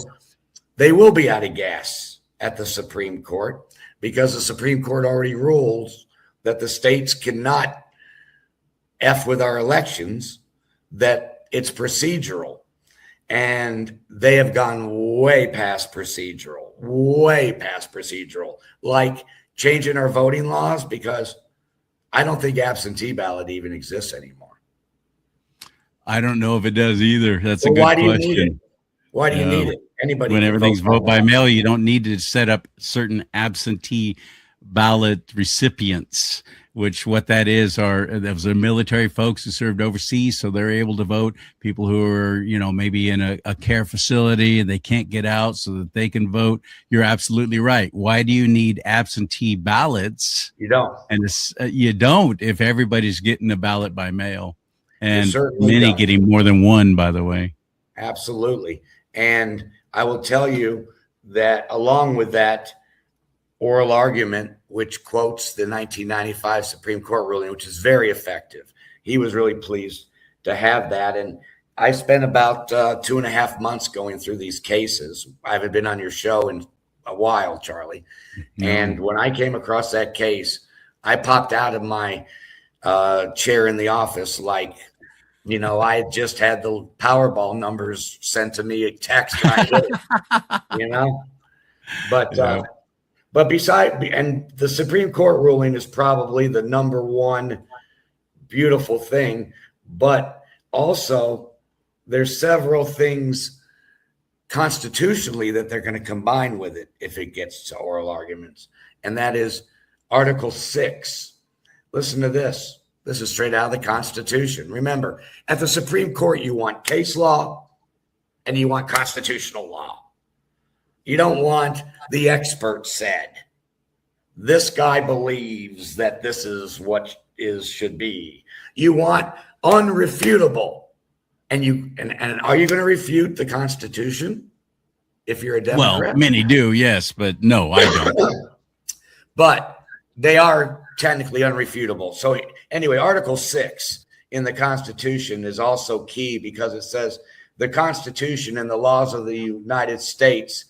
they will be out of gas at the Supreme Court because the Supreme Court already rules that the states cannot F with our elections, that it's procedural. And they have gone way past procedural, like changing our voting laws, because I don't think absentee ballot even exists anymore. I don't know if it does either. That's a good question. Why do you need it? Anybody when everything's vote by mail, you don't need to set up certain absentee ballot recipients, which what that is those are military folks who served overseas, so they're able to vote. People who are, maybe in a care facility and they can't get out so that they can vote. You're absolutely right. Why do you need absentee ballots? You don't. And you don't if everybody's getting a ballot by mail, and many getting more than one, by the way. Absolutely. And I will tell you that along with that oral argument, which quotes the 1995 Supreme Court ruling, which is very effective, he was really pleased to have that. And I spent about 2.5 months going through these cases. I haven't been on your show in a while, Charlie. No. And when I came across that case, I popped out of my chair in the office like, I had just had the Powerball numbers sent to me a text, But and the Supreme Court ruling is probably the number one beautiful thing, but also there's several things constitutionally that they're going to combine with it if it gets to oral arguments, and that is Article 6. Listen to this. This is straight out of the Constitution. Remember, at the Supreme Court, you want case law and you want constitutional law. You don't want the expert said. This guy believes that this is what should be. You want unrefutable. And are you going to refute the Constitution if you're a Democrat? Well, many do, yes, but no, I don't. But they are technically unrefutable. So anyway, Article 6 in the Constitution is also key because it says the Constitution and the laws of the United States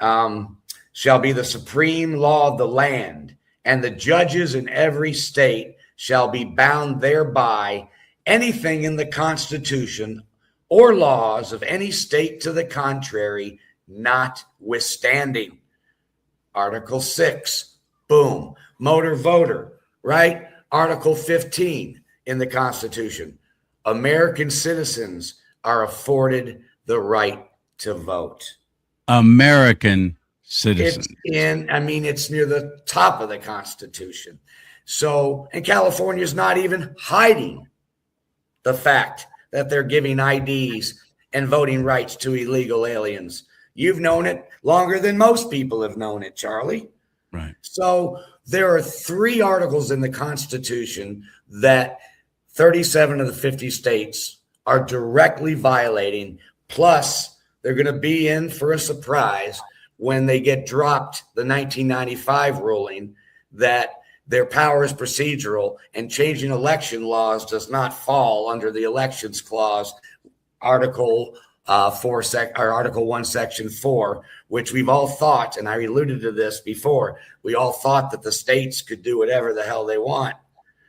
shall be the supreme law of the land, and the judges in every state shall be bound thereby. Anything in the Constitution or laws of any state to the contrary, notwithstanding. Article 6, boom. Motor voter, right? Article 15 in the Constitution. American citizens are afforded the right to vote. American citizens. It's near the top of the Constitution. So, and California is not even hiding the fact that they're giving IDs and voting rights to illegal aliens. You've known it longer than most people have known it, Charlie. Right. So there are 3 articles in the Constitution that 37 of the 50 states are directly violating. Plus, they're going to be in for a surprise when they get dropped the 1995 ruling that their power is procedural and changing election laws does not fall under the Elections Clause, Article 1, Section 4, which we've all thought, and I alluded to this before, we all thought that the states could do whatever the hell they want.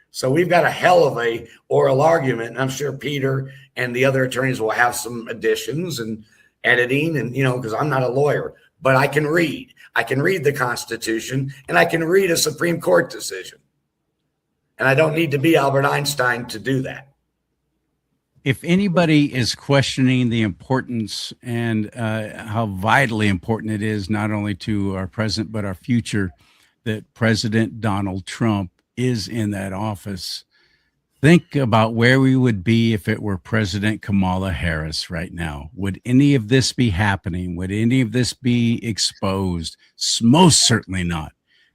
So we've got a hell of a oral argument, and I'm sure Peter and the other attorneys will have some additions and editing, and because I'm not a lawyer, but I can read. I can read the Constitution, and I can read a Supreme Court decision. And I don't need to be Albert Einstein to do that. If anybody is questioning the importance and how vitally important it is, not only to our present, but our future, that President Donald Trump is in that office, think about where we would be if it were President Kamala Harris right now. Would any of this be happening? Would any of this be exposed? Most certainly not.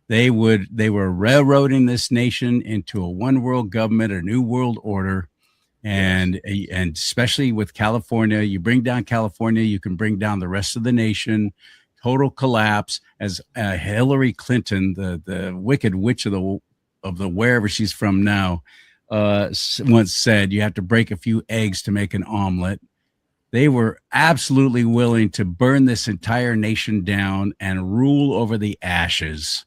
They were railroading this nation into a one world government, a new world order. And especially with California, you bring down California, you can bring down the rest of the nation. Total collapse. As Hillary Clinton, the wicked witch of the wherever she's from now, once said, you have to break a few eggs to make an omelet. They were absolutely willing to burn this entire nation down and rule over the ashes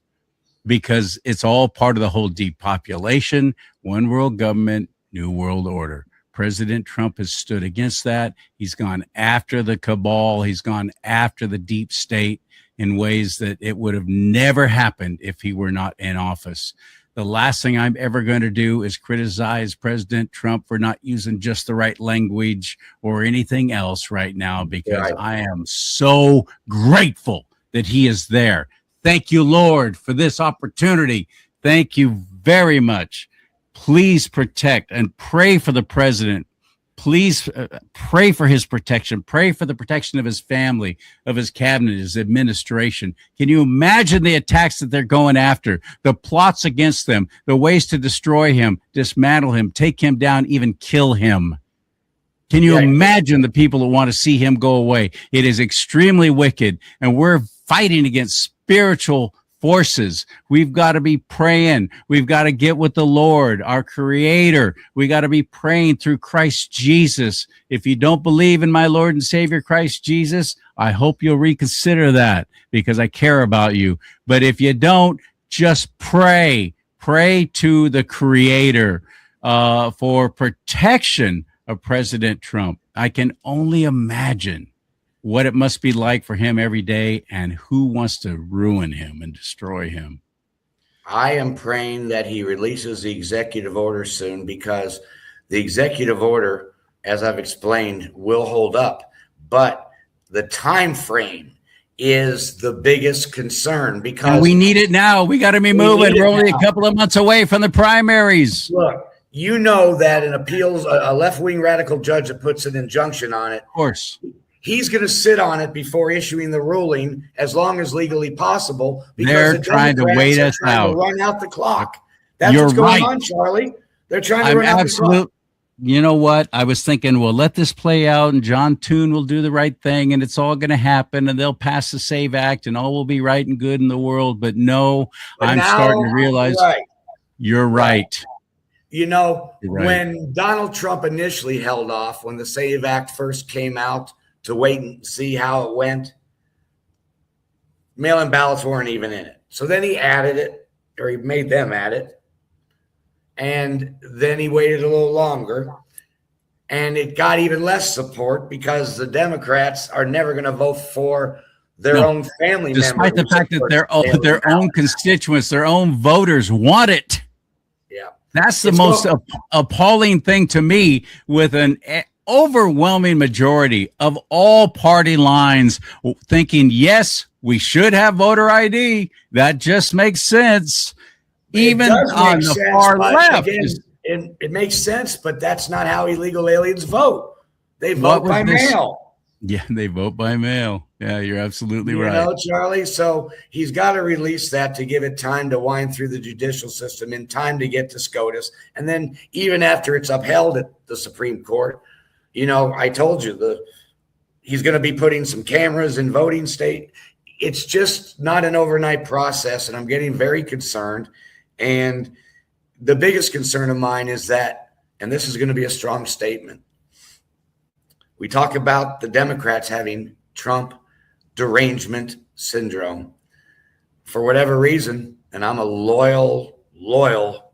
because it's all part of the whole depopulation, one world government, new world order. President Trump has stood against that. He's gone after the cabal. He's gone after the deep state in ways that it would have never happened if he were not in office. The last thing I'm ever going to do is criticize President Trump for not using just the right language or anything else right now, because I am so grateful that he is there. Thank you, Lord, for this opportunity. Thank you very much. Please protect and pray for the president. Please pray for his protection. Pray for the protection of his family, of his cabinet, his administration. Can you imagine the attacks that they're going after, the plots against them, the ways to destroy him, dismantle him, take him down, even kill him? Can you Yeah. imagine the people who want to see him go away? It is extremely wicked, and we're fighting against spiritual forces. We've got to be praying. We've got to get with the Lord, our Creator. We got to be praying through Christ Jesus. If you don't believe in my Lord and Savior Christ Jesus, I hope you'll reconsider that, because I care about you. But if you don't, just pray. Pray to the Creator for protection of President Trump. I can only imagine what it must be like for him every day, and who wants to ruin him and destroy him. I am praying that he releases the executive order soon, because the executive order, as I've explained, will hold up. But the time frame is the biggest concern, because and we need it now. We got to be moving. We're only a couple of months away from the primaries. Look, you know that an appeals, a left-wing radical judge that puts an injunction on it, Of course. he's going to sit on it before issuing the ruling as long as legally possible, because They're trying to wait us out. to run out the clock. That's You're what's going right. on, CharLee. They're trying to I'm run out the clock. You know what? I was thinking, well, let this play out, and John Toon will do the right thing, and it's all going to happen, and they'll pass the SAVE Act, and all will be right and good in the world. But no, But I'm now, starting to realize you're right. You know, Right. when Donald Trump initially held off, when the SAVE Act first came out, to wait and see how it went, mail-in ballots weren't even in it. So then he added it, or he made them add it. And then he waited a little longer, and it got even less support, because the Democrats are never going to vote for their own family members. Despite the fact that their own constituents, their own voters want it. Yeah. That's the most appalling thing to me, with an overwhelming majority of all party lines thinking, yes, we should have voter ID. That just makes sense. Even on the far left. Again, it makes sense, but that's not how illegal aliens vote. They vote by mail. Yeah, they vote by mail. Yeah, you're absolutely right. You know, CharLee, so he's got to release that to give it time to wind through the judicial system, in time to get to SCOTUS. And then even after it's upheld at the Supreme Court, you know, I told you, he's going to be putting some cameras in voting state. It's just not an overnight process, and I'm getting very concerned. And the biggest concern of mine is that, and this is going to be a strong statement, we talk about the Democrats having Trump derangement syndrome. For whatever reason, and I'm a loyal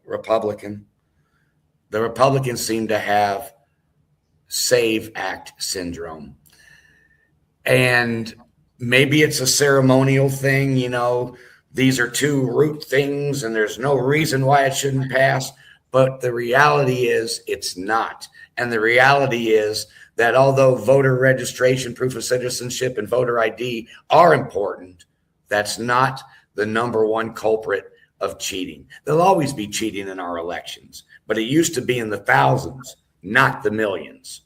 Republican, the Republicans seem to have SAVE Act syndrome. And maybe it's a ceremonial thing, you know, these are two root things and there's no reason why it shouldn't pass. But the reality is it's not. And the reality is that although voter registration, proof of citizenship, and voter ID are important, that's not the number one culprit of cheating. There'll always be cheating in our elections, but it used to be in the thousands, not the millions.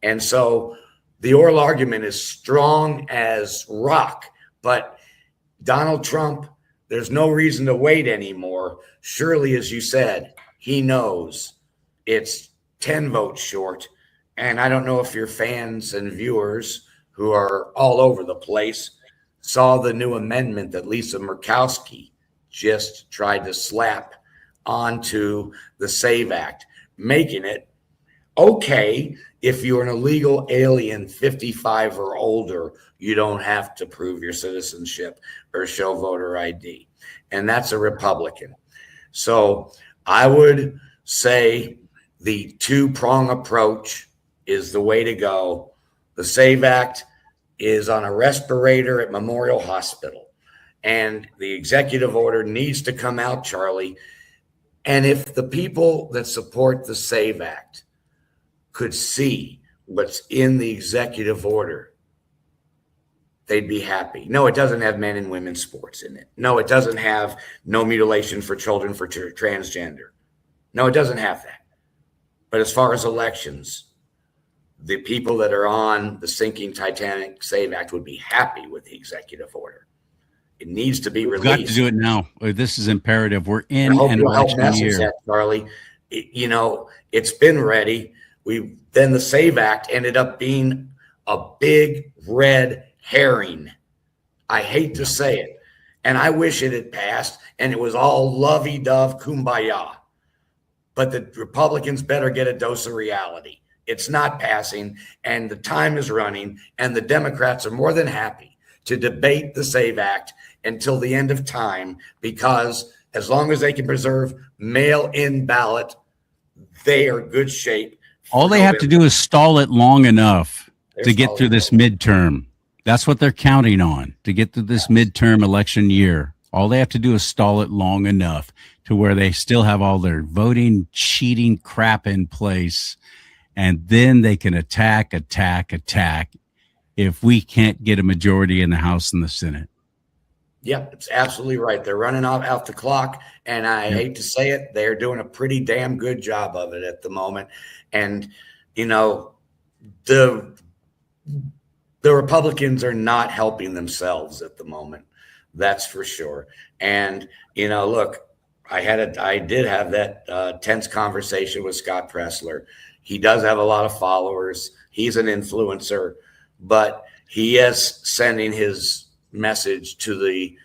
And so the oral argument is strong as rock, but Donald Trump, there's no reason to wait anymore. Surely, as you said, he knows it's 10 votes short. And I don't know if your fans and viewers who are all over the place saw the new amendment that Lisa Murkowski just tried to slap onto the SAVE Act, making it okay if you're an illegal alien 55 or older, you don't have to prove your citizenship or show voter ID. And that's a Republican. So I would say the two-prong approach is the way to go. The SAVE Act is on a respirator at Memorial Hospital, and the executive order needs to come out, CharLee. And if the people that support the SAVE Act could see what's in the executive order, they'd be happy. No, it doesn't have men and women's sports in it. No, it doesn't have no mutilation for children for transgender. No, it doesn't have that. But as far as elections, the people that are on the sinking Titanic SAVE Act would be happy with the executive order. It needs to be released. We've got to do it now. This is imperative. We're in an election year. That, CharLee. You know, it's been ready. Then the SAVE Act ended up being a big red herring. I hate to say it. And I wish it had passed and it was all lovey-dove kumbaya. But the Republicans better get a dose of reality. It's not passing, and the time is running, and the Democrats are more than happy to debate the SAVE Act until the end of time, because as long as they can preserve mail-in ballot, they are good shape. All they have to do is stall it long enough to get through this midterm. That's what they're counting on, to get through this midterm election year. All they have to do is stall it long enough to where they still have all their voting, cheating crap in place. And then they can attack if we can't get a majority in the House and the Senate. Yep, it's absolutely right. They're running out the clock, and I hate to say it, they're doing a pretty damn good job of it at the moment. And, you know, the Republicans are not helping themselves at the moment. That's for sure. And, you know, look, I did have that tense conversation with Scott Pressler. He does have a lot of followers. He's an influencer, but he is sending his message to the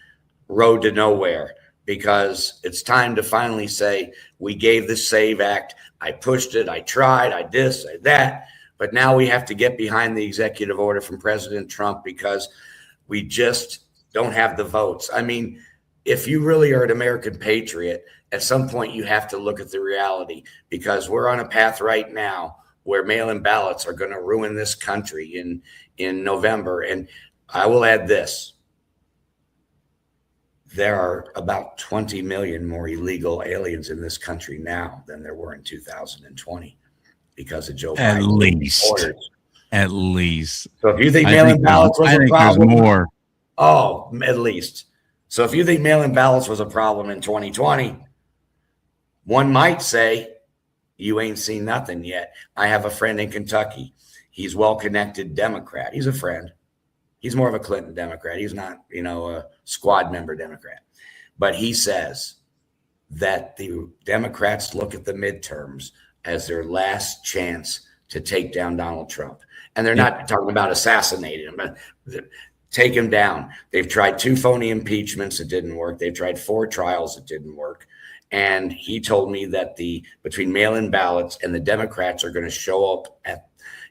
road to nowhere, because it's time to finally say, we gave the SAVE Act. I pushed it. I tried. I this, I that. But now we have to get behind the executive order from President Trump, because we just don't have the votes. I mean, if you really are an American patriot, at some point you have to look at the reality, because we're on a path right now where mail-in ballots are going to ruin this country in November. And I will add this. There are about 20 million more illegal aliens in this country now than there were in 2020 because of Joe Biden. At least. So if you think mail-in ballots was a problem, there's more. Oh, at least. So if you think mail-in ballots was a problem in 2020, one might say you ain't seen nothing yet. I have a friend in Kentucky. He's well-connected Democrat. He's a friend. He's more of a Clinton Democrat. He's not, you know, a squad member Democrat. But he says that the Democrats look at the midterms as their last chance to take down Donald Trump. And they're not talking about assassinating him, but take him down. They've tried 2 phony impeachments. It didn't work. They've tried 4 trials. It didn't work. And he told me that between mail-in ballots and the Democrats are going to show up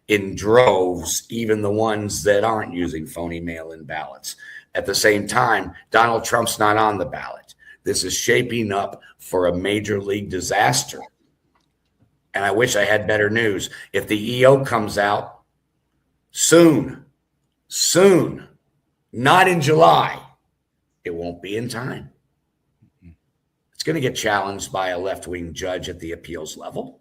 in droves, even the ones that aren't using phony mail-in ballots. At the same time, Donald Trump's not on the ballot. This is shaping up for a major league disaster. And I wish I had better news. If the EO comes out soon, not in July, it won't be in time. It's going to get challenged by a left-wing judge at the appeals level.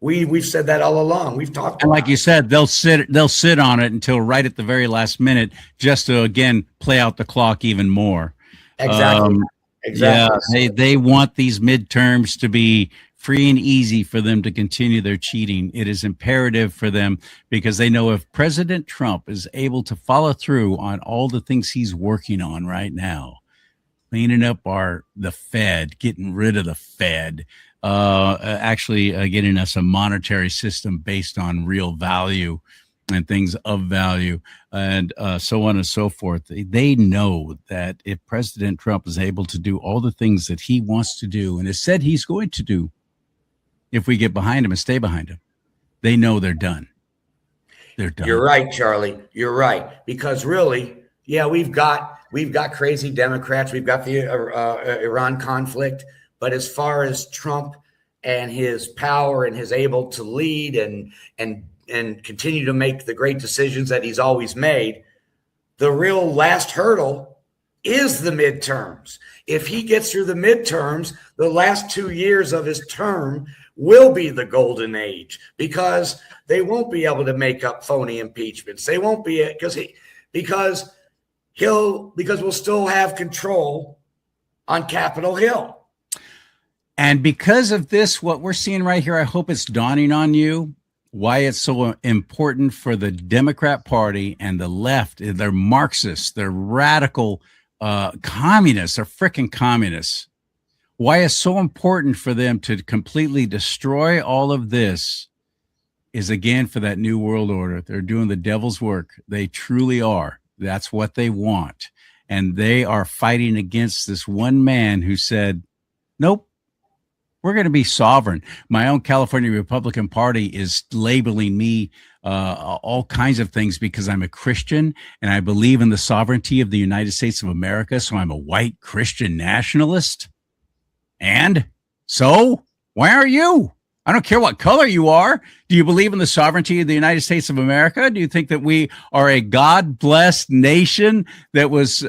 We've said that all along. We've talked. And like you said, they'll sit on it until right at the very last minute, just to again play out the clock even more. Exactly. Yeah, they want these midterms to be free and easy for them to continue their cheating. It is imperative for them, because they know if President Trump is able to follow through on all the things he's working on right now, cleaning up the Fed, getting rid of the Fed, actually getting us a monetary system based on real value and things of value, and so on and so forth. They know that if President Trump is able to do all the things that he wants to do and has said he's going to do, if we get behind him and stay behind him, they know they're done. They're done. You're right, Charlie. You're right. Because really, yeah, we've got crazy Democrats. We've got the Iran conflict. But as far as Trump and his power and his able to lead and continue to make the great decisions that he's always made, the real last hurdle is the midterms. If he gets through the midterms, the last 2 years of his term will be the golden age, because they won't be able to make up phony impeachments. They won't be, because we'll still have control on Capitol Hill. And because of this, what we're seeing right here, I hope it's dawning on you why it's so important for the Democrat Party and the left. They're Marxists, they're radical communists, they're freaking communists. Why it's so important for them to completely destroy all of this is again for that new world order. They're doing the devil's work. They truly are. That's what they want. And they are fighting against this one man who said, nope, we're going to be sovereign. My own California Republican Party is labeling me all kinds of things because I'm a Christian and I believe in the sovereignty of the United States of America. So I'm a white Christian nationalist. And so why are you? I don't care what color you are. Do you believe in the sovereignty of the United States of America? Do you think that we are a God-blessed nation that was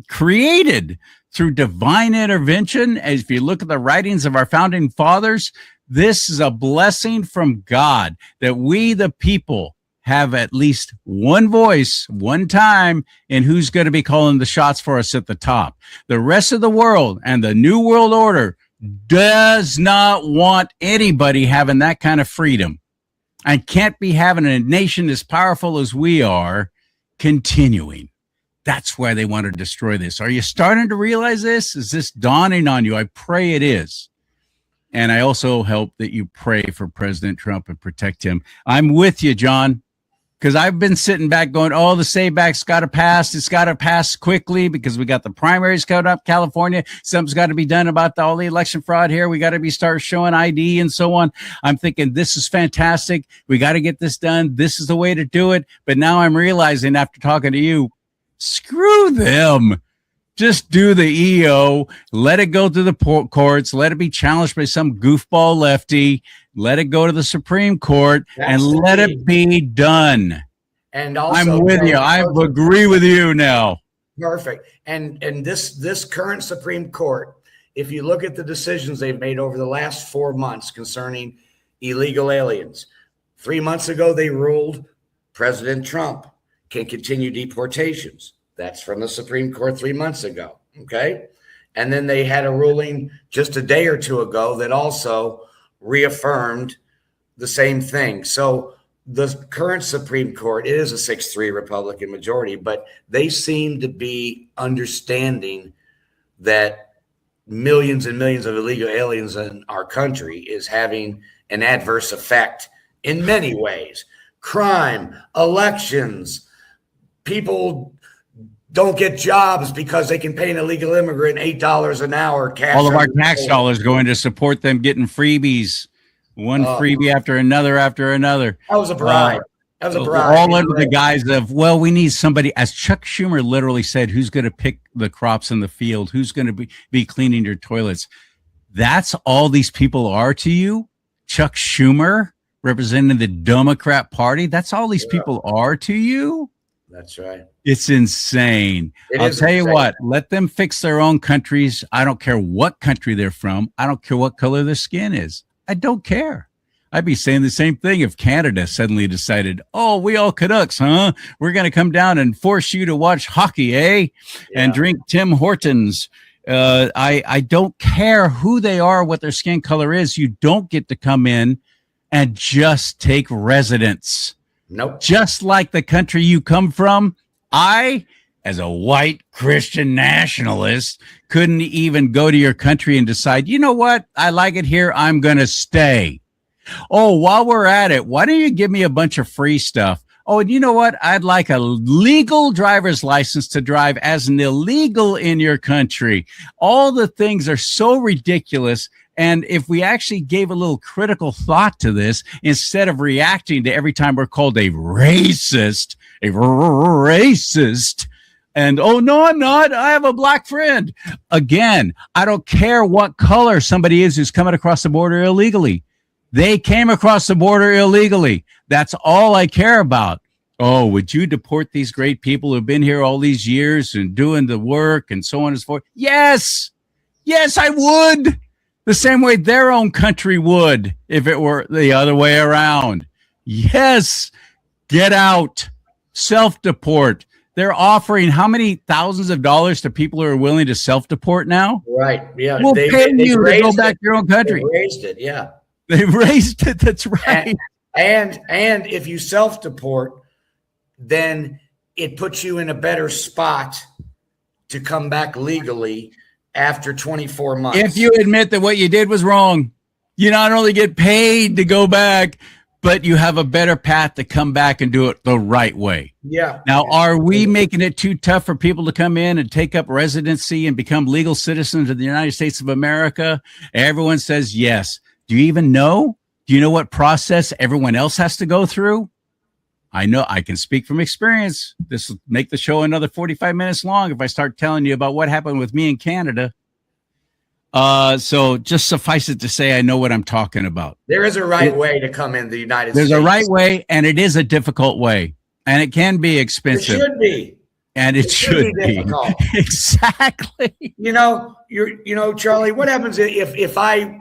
created through divine intervention? As if you look at the writings of our founding fathers, this is a blessing from God that we, the people, have at least one voice, one time in who's going to be calling the shots for us at the top. The rest of the world and the New World Order does not want anybody having that kind of freedom and can't be having a nation as powerful as we are continuing. That's why they want to destroy this. Are you starting to realize this? Is this dawning on you? I pray it is. And I also hope that you pray for President Trump and protect him. I'm with you, John, because I've been sitting back going, oh, the SAVE-Act's got to pass. It's got to pass quickly because we got the primaries coming up, California. Something's got to be done about all the election fraud here. We got to start showing ID and so on. I'm thinking this is fantastic. We got to get this done. This is the way to do it. But now I'm realizing after talking to you, screw them. Just do the EO, let it go through the courts, let it be challenged by some goofball lefty, let it go to the Supreme Court, and let it be done. And also, I'm with you. I agree with you now. Perfect. And this current Supreme Court, if you look at the decisions they've made over the last 4 months concerning illegal aliens, 3 months ago they ruled President Trump can continue deportations. That's from the Supreme Court 3 months ago, okay? And then they had a ruling just a day or two ago that also reaffirmed the same thing. So the current Supreme Court, it is a 6-3 Republican majority, but they seem to be understanding that millions and millions of illegal aliens in our country is having an adverse effect in many ways. Crime, elections, people don't get jobs because they can pay an illegal immigrant $8 an hour cash. All of our tax dollars going to support them getting freebies, one freebie after another after another. That was a bribe. That was a bribe. All under the guise of, well, we need somebody, as Chuck Schumer literally said, who's going to pick the crops in the field, who's going to be cleaning your toilets. That's all these people are to you. Chuck Schumer representing the Democrat Party. That's all these people are to you. That's right. It's insane. I'll tell you what, let them fix their own countries. I don't care what country they're from. I don't care what color their skin is. I don't care. I'd be saying the same thing if Canada suddenly decided, oh, we all Canucks, huh? We're going to come down and force you to watch hockey, eh? Yeah. And drink Tim Hortons. I don't care who they are, what their skin color is. You don't get to come in and just take residence. Nope. Just like the country you come from, I, as a white Christian nationalist, couldn't even go to your country and decide, you know what? I like it here. I'm going to stay. Oh, while we're at it, why don't you give me a bunch of free stuff? Oh, and you know what? I'd like a legal driver's license to drive as an illegal in your country. All the things are so ridiculous. And if we actually gave a little critical thought to this, instead of reacting to every time we're called a racist, and oh, no, I'm not. I have a black friend. Again, I don't care what color somebody is who's coming across the border illegally. They came across the border illegally. That's all I care about. Oh, would you deport these great people who've been here all these years and doing the work and so on and so forth? Yes. Yes, I would. The same way their own country would if it were the other way around. Yes, get out, self-deport. They're offering how many thousands of dollars to people who are willing to self-deport now? Right, yeah. We'll pay you to go back to your own country. They raised it, yeah. They raised it, that's right. And if you self-deport, then it puts you in a better spot to come back legally after 24 months. If you admit that what you did was wrong, you not only get paid to go back, but you have a better path to come back and do it the right way. Yeah. Now, are we making it too tough for people to come in and take up residency and become legal citizens of the United States of America? Everyone says yes. Do you even know? Do you know what process everyone else has to go through? I know I can speak from experience. This will make the show another 45 minutes long if I start telling you about what happened with me in Canada. So just suffice it to say, I know what I'm talking about. There is a right way to come in the United There's States. a right way, and it is a difficult way, and it can be It expensive. should be. And it should be difficult. Exactly. CharLee, what happens if I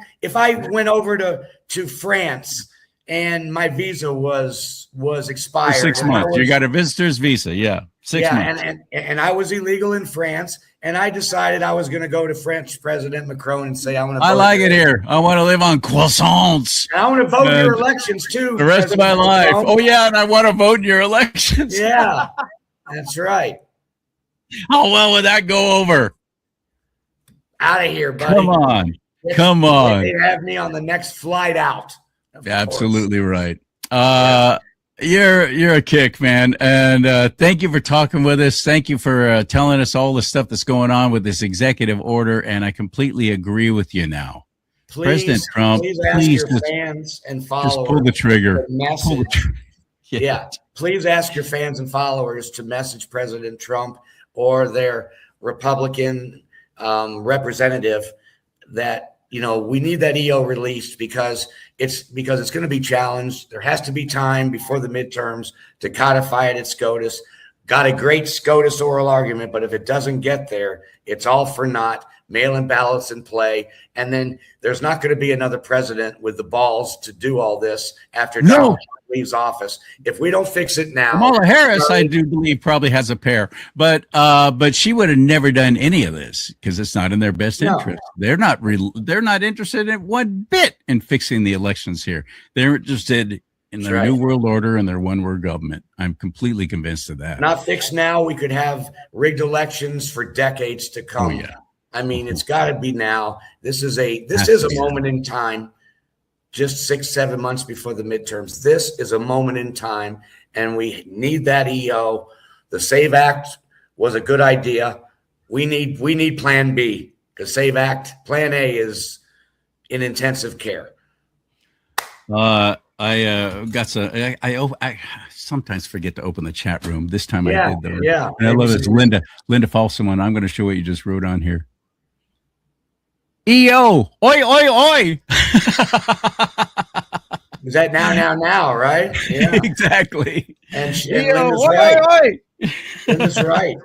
went over to France and my visa was expired? For 6 months. You got a visitor's visa. Yeah. 6 months. And I was illegal in France, and I decided I was going to go to French President Macron and say, I like it here. I want to live on croissants. And I want to vote in your elections too. The rest of my life. Oh, yeah. And I want to vote in your elections. Yeah, that's right. How well would that go over? Out of here, buddy. Come on. They have me on the next flight out. Absolutely right. You're a kick, man. And thank you for talking with us. Thank you for telling us all the stuff that's going on with this executive order. And I completely agree with you now. President Trump, please ask your fans and followers. Just pull the trigger. Yeah. Please ask your fans and followers to message President Trump or their Republican representative that, we need that EO released because it's going to be challenged. There has to be time before the midterms to codify it at SCOTUS. Got a great SCOTUS oral argument, but if it doesn't get there, it's all for naught. Mail-in ballots in play, and then there's not going to be another president with the balls to do all this after Donald Trump leaves office. If we don't fix it now, Kamala Harris, I do believe, probably has a pair, but she would have never done any of this because it's not in their best interest. They're not interested in one bit in fixing the elections here. They're interested in their new world order and their one-world government. I'm completely convinced of that. Not fixed now. We could have rigged elections for decades to come. Oh, yeah. I mean, it's got to be now. This is a moment in time, just 6-7 months before the midterms. This is a moment in time, and we need that EO. The SAVE Act was a good idea. We need Plan B because SAVE Act Plan A is in intensive care. I sometimes forget to open the chat room. This time I did though. Yeah, and I love this, Linda Falseman. I'm going to show what you just wrote on here. EO, oi, oi, oi. Is that now, right? Yeah, exactly. And EO, Linda's oi, right. oi, oi. Linda's right.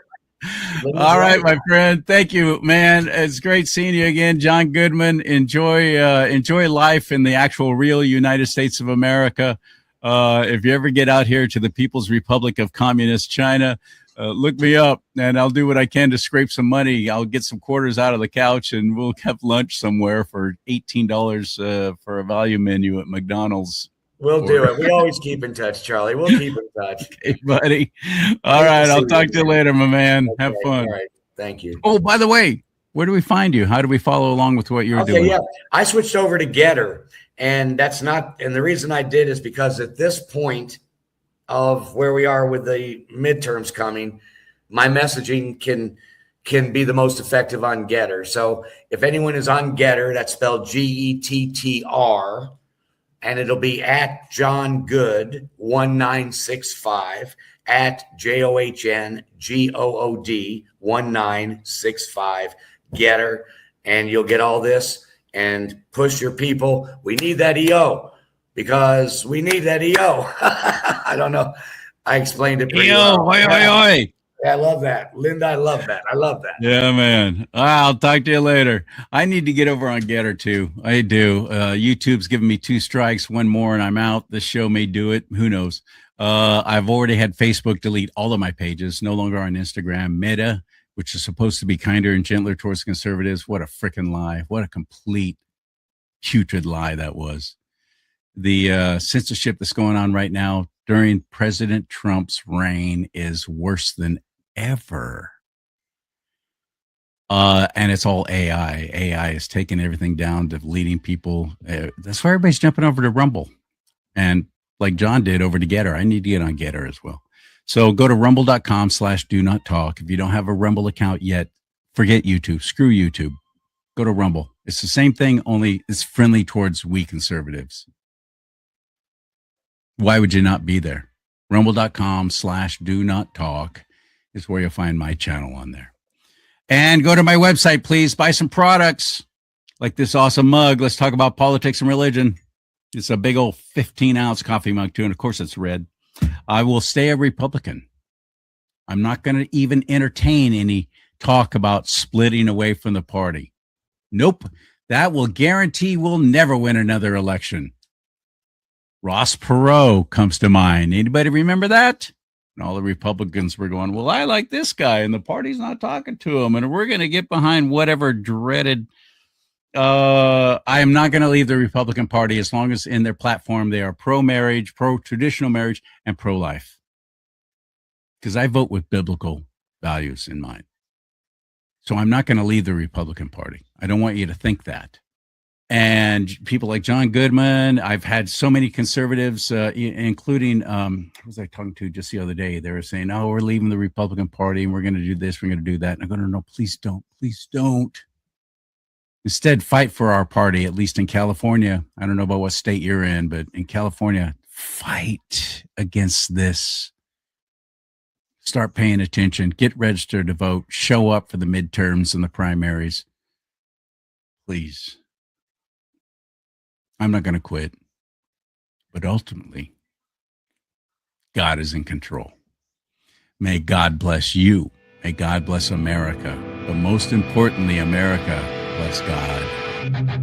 All right, my friend. Thank you, man. It's great seeing you again, John Goodman. Enjoy life in the actual real United States of America. If you ever get out here to the People's Republic of Communist China, look me up and I'll do what I can to scrape some money. I'll get some quarters out of the couch and we'll have lunch somewhere for $18 for a value menu at McDonald's. We'll do it. We always keep in touch, CharLee. We'll keep in touch. Okay, buddy. All right. I'll talk to you later, my man. Okay, have fun. All right. Thank you. Oh, by the way, where do we find you? How do we follow along with what you're doing? Yeah. I switched over to Getter, and the reason I did is because at this point of where we are with the midterms coming, my messaging can be the most effective on Getter. So if anyone is on Getter, that's spelled GETTR, and it'll be at John Good 1965 at JOHNGOOD 1965 Getter, and you'll get all this and push your people. We need that EO because we need that EO. I don't know. I explained it pretty well. Oi, oi, oi. Yeah, I love that. Linda, I love that. Yeah, man. I'll talk to you later. I need to get over on Getter too. I do. YouTube's giving me 2 strikes, 1 more, and I'm out. This show may do it. Who knows? I've already had Facebook delete all of my pages, no longer on Instagram. Meta, which is supposed to be kinder and gentler towards conservatives. What a freaking lie. What a complete putrid lie that was. The censorship that's going on right now during President Trump's reign is worse than ever. And it's all AI. AI is taking everything down, deleting people. That's why everybody's jumping over to Rumble. And like John did over to Getter. I need to get on Getter as well. So go to rumble.com/do not talk. If you don't have a Rumble account yet, forget YouTube. Screw YouTube. Go to Rumble. It's the same thing, only it's friendly towards we conservatives. Why would you not be there? Rumble.com/do not talk is where you'll find my channel on there. And go to my website, please. Buy some products like this awesome mug. Let's talk about politics and religion. It's a big old 15-ounce coffee mug, too. And of course, it's red. I will stay a Republican. I'm not going to even entertain any talk about splitting away from the party. Nope. That will guarantee we'll never win another election. Ross Perot comes to mind. Anybody remember that? And all the Republicans were going, well, I like this guy, and the party's not talking to him, and we're going to get behind whatever dreaded. I am not going to leave the Republican Party as long as in their platform they are pro-marriage, pro-traditional marriage, and pro-life. Because I vote with biblical values in mind. So I'm not going to leave the Republican Party. I don't want you to think that. And people like John Goodman, I've had so many conservatives, including, who was I talking to just the other day? They were saying, oh, we're leaving the Republican Party and we're going to do this, we're going to do that. And I'm going, no, please don't. Please don't. Instead, fight for our party, at least in California. I don't know about what state you're in, but in California, fight against this. Start paying attention. Get registered to vote. Show up for the midterms and the primaries. Please. I'm not going to quit. But ultimately, God is in control. May God bless you. May God bless America. But most importantly, America, bless God.